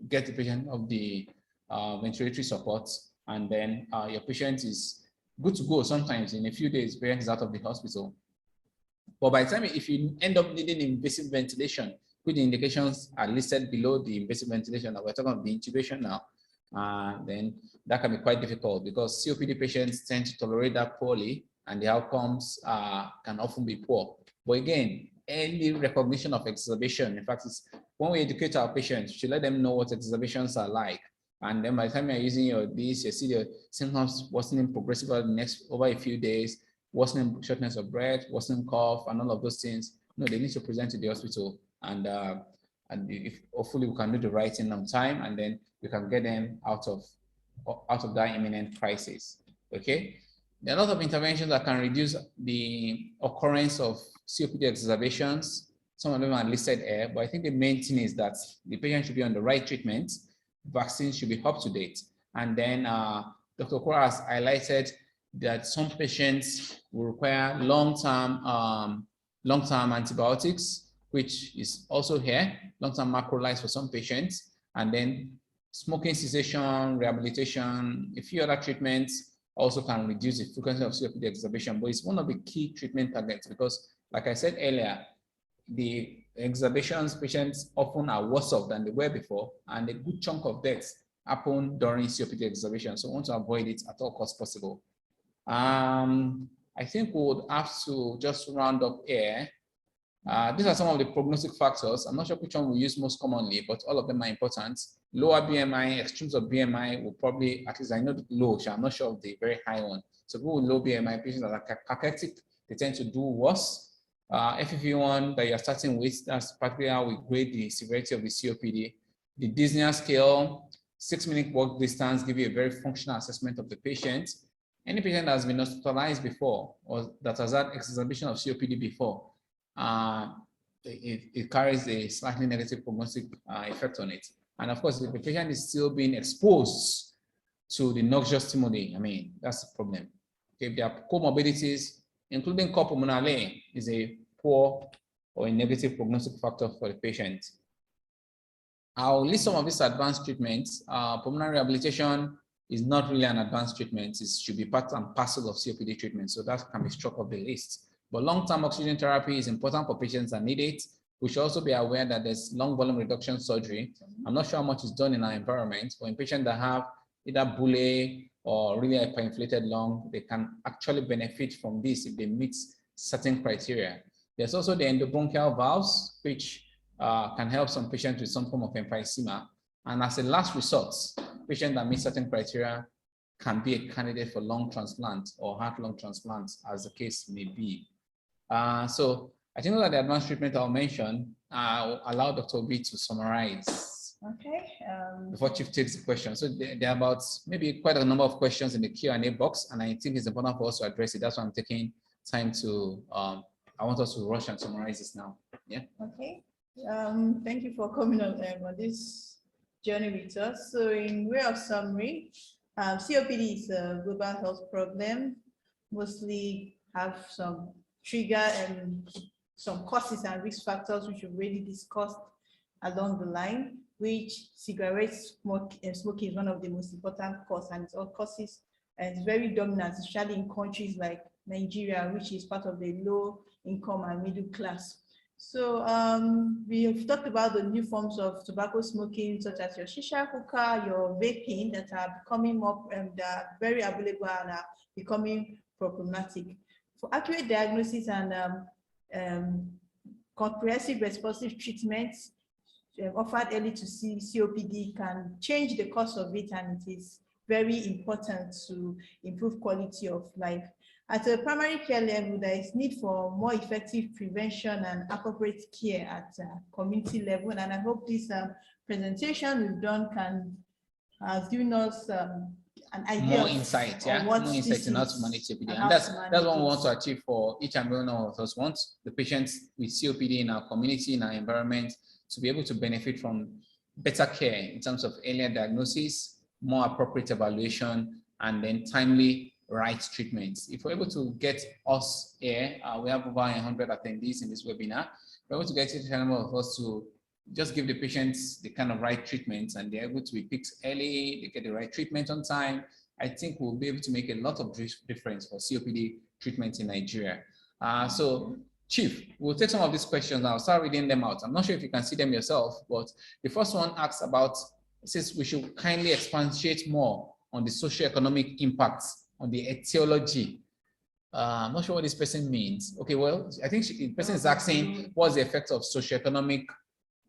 get the patient of the ventilatory support, and then your patient is good to go. Sometimes in a few days, patient is out of the hospital. But by the time, if you end up needing invasive ventilation, which the indications are listed below the invasive ventilation, we're talking about the intubation now, then that can be quite difficult because COPD patients tend to tolerate that poorly, and the outcomes can often be poor. But again, early recognition of exacerbation, in fact, it's when we educate our patients, we should let them know what exacerbations are like. And then by the time you're using you see the symptoms worsening progressively over a few days, worsening shortness of breath, worsening cough, and all of those things. They need to present to the hospital, and if hopefully we can do the right thing on time, and then we can get them out of that imminent crisis. Okay, there are a lot of interventions that can reduce the occurrence of COPD exacerbations. Some of them are listed here, but I think the main thing is that the patient should be on the right treatment. Vaccines should be up to date. And then Dr. Okoro has highlighted that some patients will require long-term antibiotics, which is also here, long-term macrolides for some patients, and then smoking cessation, rehabilitation, a few other treatments also can reduce the frequency of COPD exacerbation, but it's one of the key treatment targets because, like I said earlier, the exacerbations patients often are worse off than they were before, and a good chunk of deaths happen during COPD exacerbation. So we want to avoid it at all costs possible. I think we would have to just round up here. These are some of the prognostic factors. I'm not sure which one we use most commonly, but all of them are important. Lower BMI, extremes of BMI will probably, at least I know the low, so I'm not sure of the very high one. So people with low BMI, patients that are cachectic, they tend to do worse. FEV1 that you're starting with, that's particularly how we grade the severity of the COPD. The Disney scale, 6-minute walk distance, give you a very functional assessment of the patient. Any patient that has been hospitalized before or that has had exacerbation of COPD before, it carries a slightly negative prognostic effect on it. And of course, if the patient is still being exposed to the noxious stimuli, I mean, that's the problem. Okay, if there are comorbidities, including pulmonale, is a poor or a negative prognostic factor for the patient. I'll list some of these advanced treatments. Pulmonary rehabilitation is not really an advanced treatment. It should be part and parcel of COPD treatment, so that can be struck off the list. But long-term oxygen therapy is important for patients that need it. We should also be aware that there's long volume reduction surgery. I'm not sure how much is done in our environment, but in patients that have either bullae or really hyperinflated lung, they can actually benefit from this if they meet certain criteria. There's also the endobronchial valves, which can help some patients with some form of emphysema. And as a last resort, patients that meet certain criteria can be a candidate for lung transplant or heart-lung transplant, as the case may be. So I think that the advanced treatment I'll mention, I'll allow Dr. Obi to summarize. Okay. Before Chief takes the question. So there are about maybe quite a number of questions in the Q&A box, and I think it's important for us to address it. That's why I'm taking time to, I want us to rush and summarize this now. Yeah. Okay. Thank you for coming on this journey with us. So in way of summary, COPD is a global health problem, mostly have some trigger and some causes and risk factors which we've already discussed along the line, which cigarette smoking is one of the most important causes, and it's all causes, and it's very dominant, especially in countries like Nigeria, which is part of the low income and middle class. So we have talked about the new forms of tobacco smoking, such as your shisha hookah, your vaping, that are becoming more, that are very available and are becoming problematic. For accurate diagnosis and comprehensive responsive treatments offered early to see COPD can change the course of it, and it is very important to improve quality of life. At a primary care level, there is need for more effective prevention and appropriate care at community level, and I hope this presentation we've done has given us an idea more insight, yeah, more insight in how to manage COPD, and that's what we want to achieve for each and every one of us. Want the patients with COPD in our community, in our environment, to be able to benefit from better care in terms of earlier diagnosis, more appropriate evaluation, and then timely right treatments. If we're able to get us here, we have over 100 attendees in this webinar. We're able to get a number of us to just give the patients the kind of right treatments, and they're able to be picked early, they get the right treatment on time. I think we'll be able to make a lot of difference for COPD treatment in Nigeria. So Chief, we'll take some of these questions now, start reading them out. I'm not sure if you can see them yourself, but the first one asks about, says we should kindly expatiate more on the socioeconomic impacts on the etiology. I'm not sure what this person means. Okay, well, I think the person is asking what's the effect of socioeconomic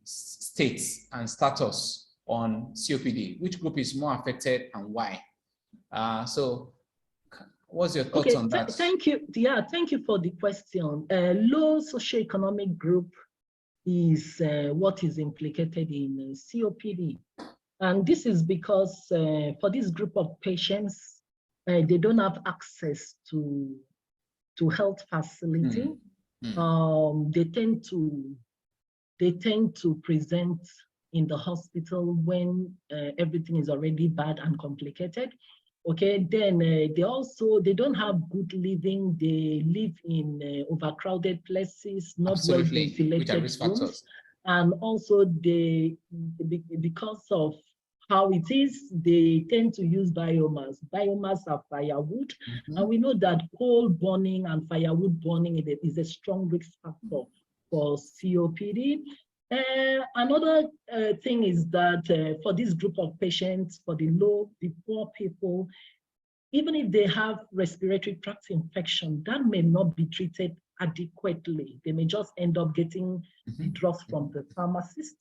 states and status on COPD? Which group is more affected and why? So what's your thoughts on that? Thank you. Yeah, thank you for the question. Low socioeconomic group is what is implicated in COPD. And this is because for this group of patients, they don't have access to health facility. They tend to present in the hospital when everything is already bad and complicated. Okay, then they don't have good living. They live in overcrowded places, not well ventilated rooms. And also because of how it is, they tend to use biomass. Biomass are firewood. And we know that coal burning and firewood burning is a strong risk factor for COPD. Another thing is that for this group of patients, for the poor people, even if they have respiratory tract infection, that may not be treated adequately. They may just end up getting the drugs from the pharmacist,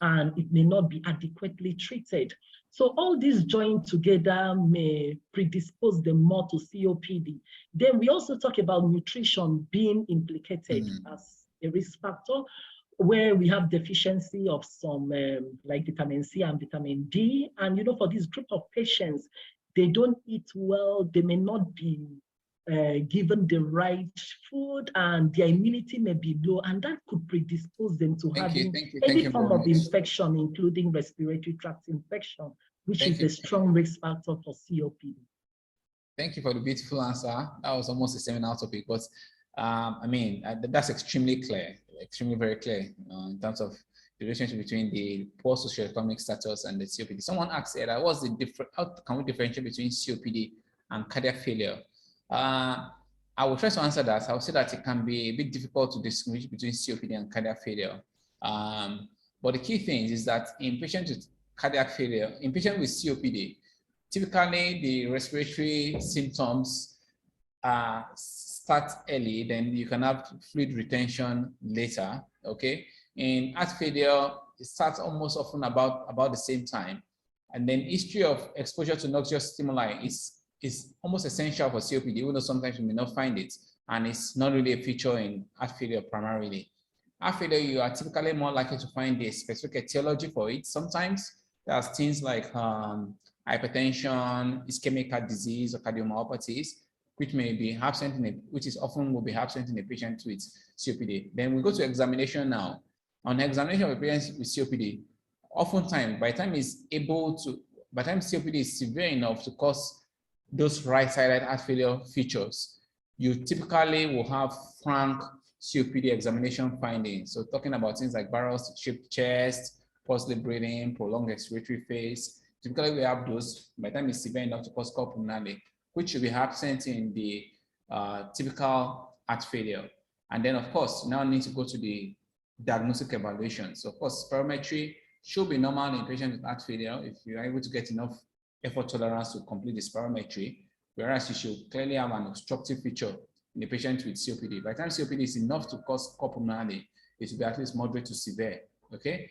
and it may not be adequately treated. So all these joined together may predispose them more to COPD. Then we also talk about nutrition being implicated as a risk factor, where we have deficiency of some like vitamin C and vitamin D. And for this group of patients, they don't eat well, they may not be given the right food, and their immunity may be low, and that could predispose them to having any form of infection, including respiratory tract infection, which is a strong risk factor for COPD. Thank you for the beautiful answer. That was almost a seminar topic, but I mean, that's extremely clear, extremely very clear in terms of the relationship between the poor socioeconomic status and the COPD. Someone asked here, what's the difference? How can we differentiate between COPD and cardiac failure? I will try to answer that. I will say that it can be a bit difficult to distinguish between COPD and cardiac failure. But the key thing is that in patients with cardiac failure, in patients with COPD, typically the respiratory symptoms start early, then you can have fluid retention later, okay? In heart failure, it starts almost often about the same time. And then history of exposure to noxious stimuli is almost essential for COPD, even though sometimes you may not find it. And it's not really a feature in heart failure primarily. Heart failure, you are typically more likely to find a specific etiology for it. Sometimes there's things like hypertension, ischemic heart disease, or cardiomyopathies, which may be absent which is often will be absent in a patient with COPD. Then we go to examination now. On examination of a patient with COPD, oftentimes by the time COPD is severe enough to cause those right-sided heart failure features, you typically will have frank COPD examination findings. So talking about things like barrel-shaped chest, pulseless breathing, prolonged respiratory phase. Typically we have those by the time it's severe enough to cause pulmonary, which should be absent in the typical heart failure. And then of course, you now need to go to the diagnostic evaluation. So of course, spirometry should be normal in patients with heart failure if you are able to get enough effort tolerance to complete the spirometry, whereas you should clearly have an obstructive feature in the patient with COPD. By the time COPD is enough to cause pulmonary, it should be at least moderate to severe, okay?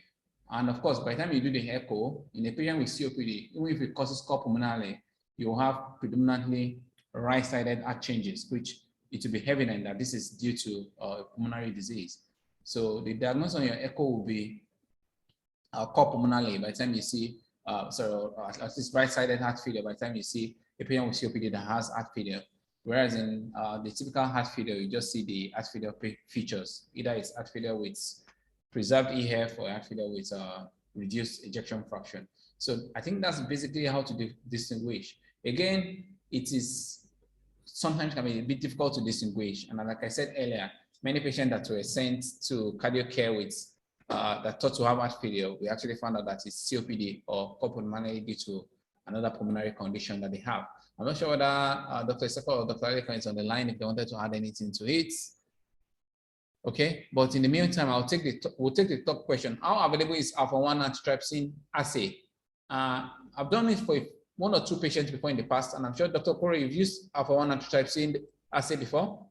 And of course, by the time you do the echo, in a patient with COPD, even if it causes pulmonary, you will have predominantly right-sided heart changes, which it will be evident that this is due to pulmonary disease. So the diagnosis on your echo will be pulmonary by the time you see, at least right-sided heart failure by the time you see a patient with COPD that has heart failure. Whereas in the typical heart failure, you just see the heart failure features. Either it's heart failure with preserved EF or heart failure with reduced ejection fraction. So I think that's basically how to distinguish. Again, it is sometimes can be a bit difficult to distinguish. And like I said earlier, many patients that were sent to cardiac care with that thought to have heart failure, we actually found out that it's COPD or pulmonary due to another pulmonary condition that they have. I'm not sure whether Dr. Isaka or Dr. Aleka is on the line if they wanted to add anything to it. Okay, but in the meantime, we'll take the top question. How available is alpha-1 antitrypsin assay? I've done it for 1 or 2 patients before in the past, and I'm sure Dr. Okoro, you've used alpha-1 antitrypsin assay before?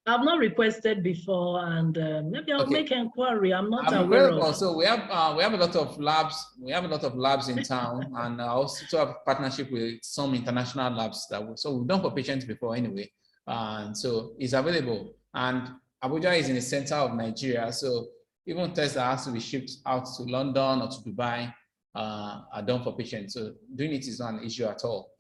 I've not requested before, and maybe I'll make inquiry. I'm not aware of. Also, we have a lot of labs. We have a lot of labs in town, and also have partnership with some international labs so we've done for patients before anyway. And so it's available. And Abuja is in the center of Nigeria, so even tests that has to be shipped out to London or to Dubai are done for patients. So doing it is not an issue at all.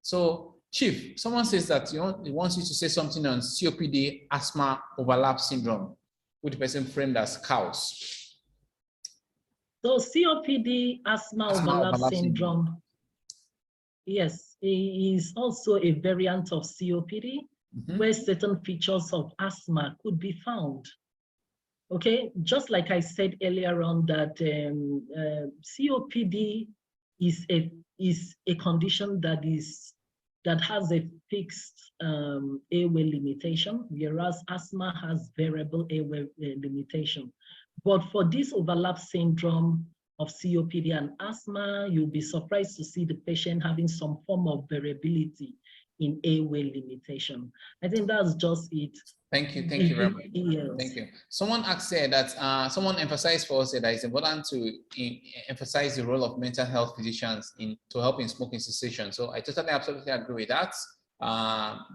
So, Chief, someone says that he wants you to say something on COPD asthma overlap syndrome, with the person framed as cows. So COPD asthma overlap syndrome, yes, it is also a variant of COPD where certain features of asthma could be found. Okay, just like I said earlier on that COPD is a condition that has a fixed airway limitation, whereas asthma has variable airway limitation. But for this overlap syndrome of COPD and asthma, you'll be surprised to see the patient having some form of variability in airway limitation. I think that's just it. Thank you very much. Yes. Thank you. Someone asked that someone emphasized for us that it's important to emphasize the role of mental health physicians to help in smoking cessation. So I totally, absolutely agree with that.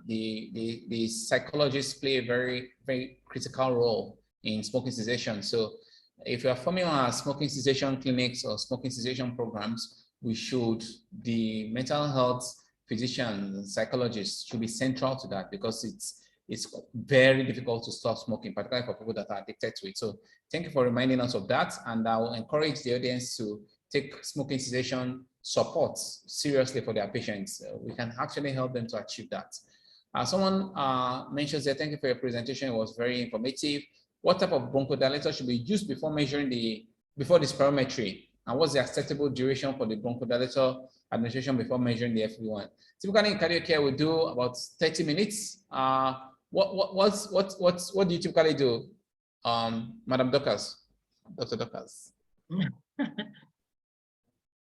The psychologists play a very, very critical role in smoking cessation. So if you are forming our smoking cessation clinics or smoking cessation programs, the mental health physicians and psychologists should be central to that, because it's very difficult to stop smoking, particularly for people that are addicted to it. So thank you for reminding us of that. And I will encourage the audience to take smoking cessation support seriously for their patients. We can actually help them to achieve that. Someone mentions that, thank you for your presentation. It was very informative. What type of bronchodilator should be used before measuring before the spirometry? And what's the acceptable duration for the bronchodilator administration before measuring the FEV1? Typically in cardiac care, we do about 30 minutes. What do you typically do, Madam Dorcas, Dr. Dorcas?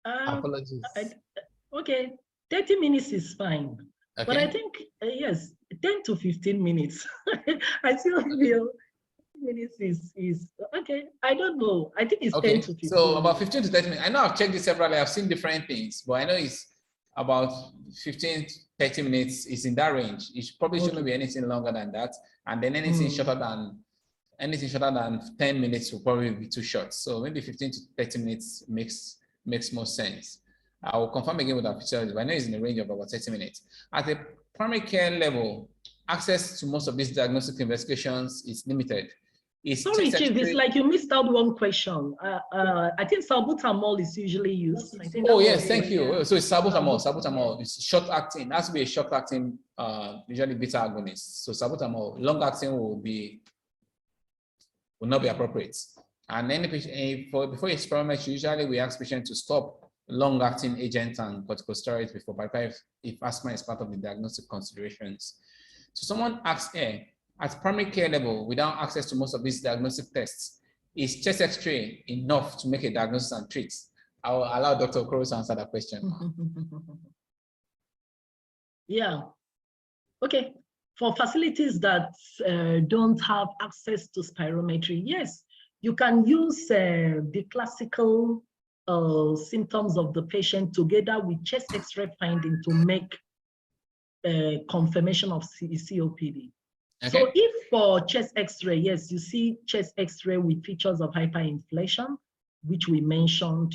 Apologies. Okay, 30 minutes is fine. Okay. But I think, yes, 10 to 15 minutes. I still feel minutes is okay. I don't know. I think it's okay. 10 to 15. So about 15 to 30 minutes. I know I've checked this separately. I've seen different things, but I know it's about 15 to 30 minutes is in that range. It probably shouldn't be anything longer than that. And then anything shorter than 10 minutes will probably be too short. So maybe 15 to 30 minutes makes more sense. I will confirm again with our physiologist, but I know it's in the range of about 30 minutes. At the primary care level, access to most of these diagnostic investigations is limited. Sorry, Chief, it's like you missed out one question. I think salbutamol is usually used. I think yes, thank you. So it's salbutamol. Salbutamol is short acting. It has to be a short acting, usually beta agonist. So salbutamol, long acting will not be appropriate. And any patient, before experiment, usually we ask patients to stop long acting agents and corticosteroids before, if asthma is part of the diagnostic considerations. So someone asks here, at primary care level, without access to most of these diagnostic tests, is chest X-ray enough to make a diagnosis and treat? I will allow Dr. Okoro to answer that question. Yeah. Okay. For facilities that don't have access to spirometry, yes, you can use the classical symptoms of the patient together with chest X-ray finding to make confirmation of COPD. Okay. So if for chest X-ray, yes, you see chest X-ray with features of hyperinflation, which we mentioned,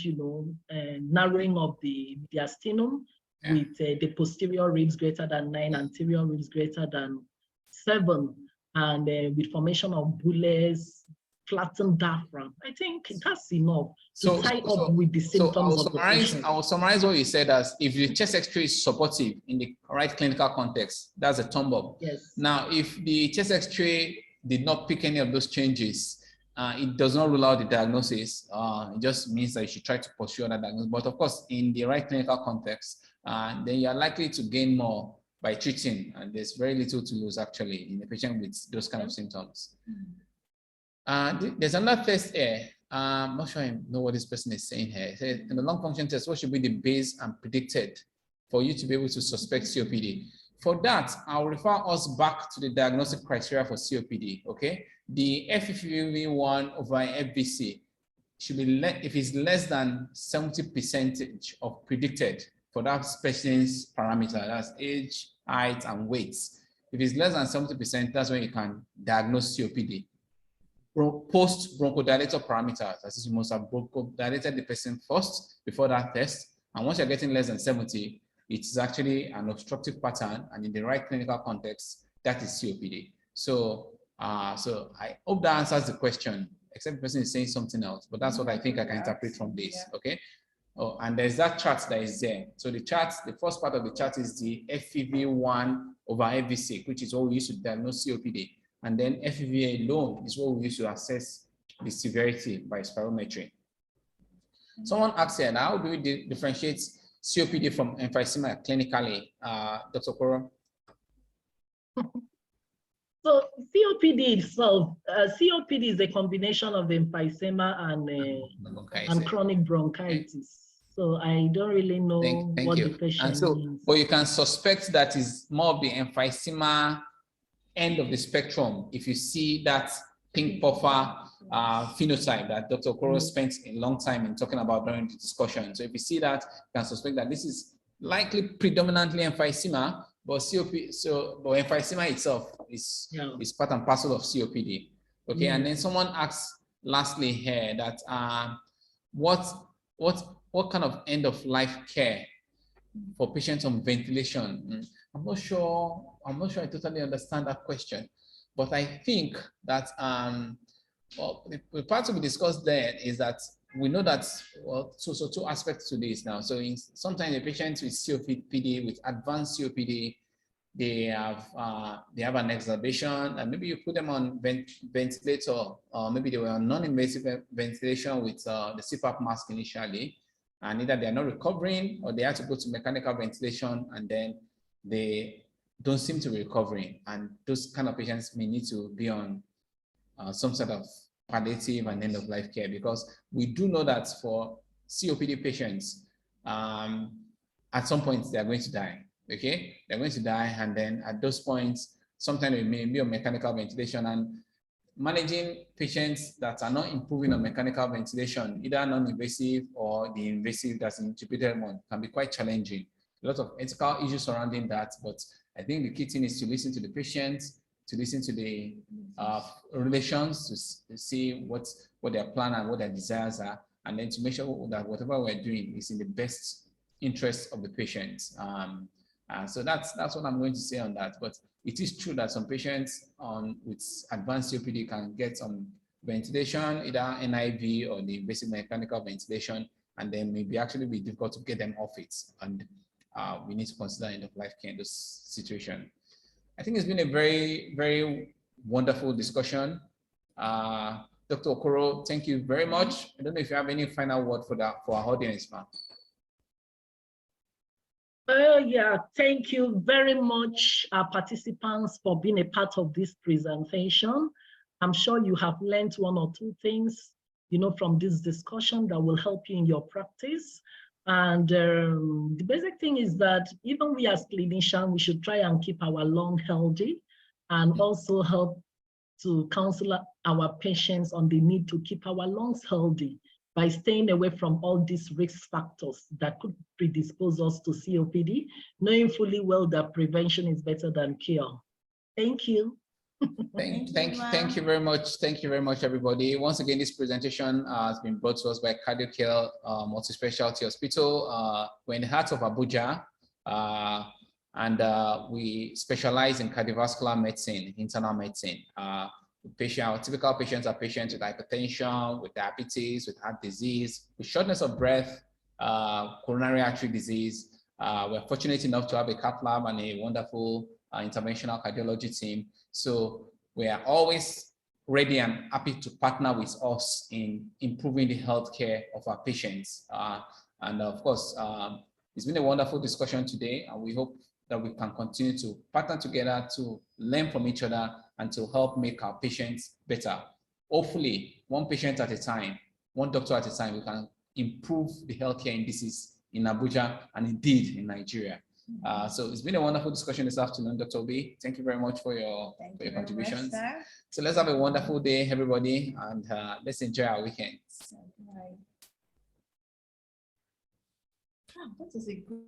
narrowing of the diasternum with the posterior ribs greater than 9, anterior ribs greater than 7, and with formation of bullets, flattened diaphragm. I think that's enough to tie up with the symptoms of the patient. I will summarize what you said as if the chest X-ray is supportive in the right clinical context, that's a thumb up. Yes. Now, if the chest X-ray did not pick any of those changes, it does not rule out the diagnosis. It just means that you should try to pursue that diagnosis. But of course, in the right clinical context, then you are likely to gain more by treating, and there's very little to lose actually in a patient with those kind of symptoms. There's another test here. I'm not sure I know what this person is saying here. It says, in the lung function test, what should be the base and predicted for you to be able to suspect COPD? For that, I'll refer us back to the diagnostic criteria for COPD, okay? The FEV1 over FVC should be, if it's less than 70% of predicted for that patient's parameter, that's age, height, and weight. If it's less than 70%, that's when you can diagnose COPD. Post bronchodilator parameters, that is, you must have bronchodilated the person first before that test. And once you're getting less than 70, it's actually an obstructive pattern, and in the right clinical context, that is COPD. So, so I hope that answers the question, except the person is saying something else, but that's what I think I can interpret from this, okay? Oh, and there's that chart that is there. So the chart, the first part of the chart is the FEV1 over FVC, which is what we use to diagnose COPD. And then FEV alone is what we use to assess the severity by spirometry. Someone asked here, now, how do we differentiate COPD from emphysema clinically, Dr. Okoro? So COPD itself, COPD is a combination of emphysema and chronic bronchitis. So I don't really know what the patient means. But you can suspect that is more of the emphysema end of the spectrum if you see that pink puffer phenotype that Dr. Okoro spent a long time in talking about during the discussion. So if you see that, you can suspect that this is likely predominantly emphysema, but but emphysema itself is part and parcel of COPD. Okay, and then someone asks lastly here that what kind of end of life care for patients on ventilation? I'm not sure I totally understand that question, but I think that well, the part to be discussed there is that we know that, well, so two aspects to this now. So sometimes the patients with COPD, with advanced COPD, they have an exacerbation, and maybe you put them on ventilator, or maybe they were on non-invasive ventilation with the CPAP mask initially, and either they are not recovering or they have to go to mechanical ventilation, and then they don't seem to be recovering. And those kind of patients may need to be on some sort of palliative and end of life care, because we do know that for COPD patients, at some point they are going to die. Okay, they're going to die, and then at those points, sometimes they may be on mechanical ventilation, and managing patients that are not improving on mechanical ventilation, either non-invasive or the invasive that's intubated one, can be quite challenging. A lot of ethical issues surrounding that, but I think the key thing is to listen to the patient, to listen to the relations, to see what their plan and what their desires are, and then to make sure that whatever we're doing is in the best interest of the patient. So that's what I'm going to say on that. But it is true that some patients with advanced COPD can get some ventilation, either NIV or the basic mechanical ventilation, and then maybe actually be difficult to get them off it. And we need to consider end of life care in this situation. I think it's been a very, very wonderful discussion. Dr. Okoro, thank you very much. I don't know if you have any final word for our audience, ma'am. Yeah, thank you very much, participants, for being a part of this presentation. I'm sure you have learned one or two things, from this discussion that will help you in your practice. And the basic thing is that even we as clinicians, we should try and keep our lung healthy, and also help to counsel our patients on the need to keep our lungs healthy by staying away from all these risk factors that could predispose us to COPD, knowing fully well that prevention is better than cure. Thank you. Thank you very much. Thank you very much, everybody. Once again, this presentation has been brought to us by Cardiocare Multispecialty Hospital. We're in the heart of Abuja, and we specialize in cardiovascular medicine, internal medicine. Our typical patients are patients with hypertension, with diabetes, with heart disease, with shortness of breath, coronary artery disease. We're fortunate enough to have a cath lab and a wonderful interventional cardiology team. So we are always ready and happy to partner with us in improving the healthcare of our patients. And of course, it's been a wonderful discussion today, and we hope that we can continue to partner together to learn from each other and to help make our patients better. Hopefully, one patient at a time, one doctor at a time, we can improve the healthcare indices in Abuja and indeed in Nigeria. So it's been a wonderful discussion this afternoon, Dr. Obi. Thank you very much for your contributions. Much, so let's have a wonderful day, everybody, and let's enjoy our weekends. That is a good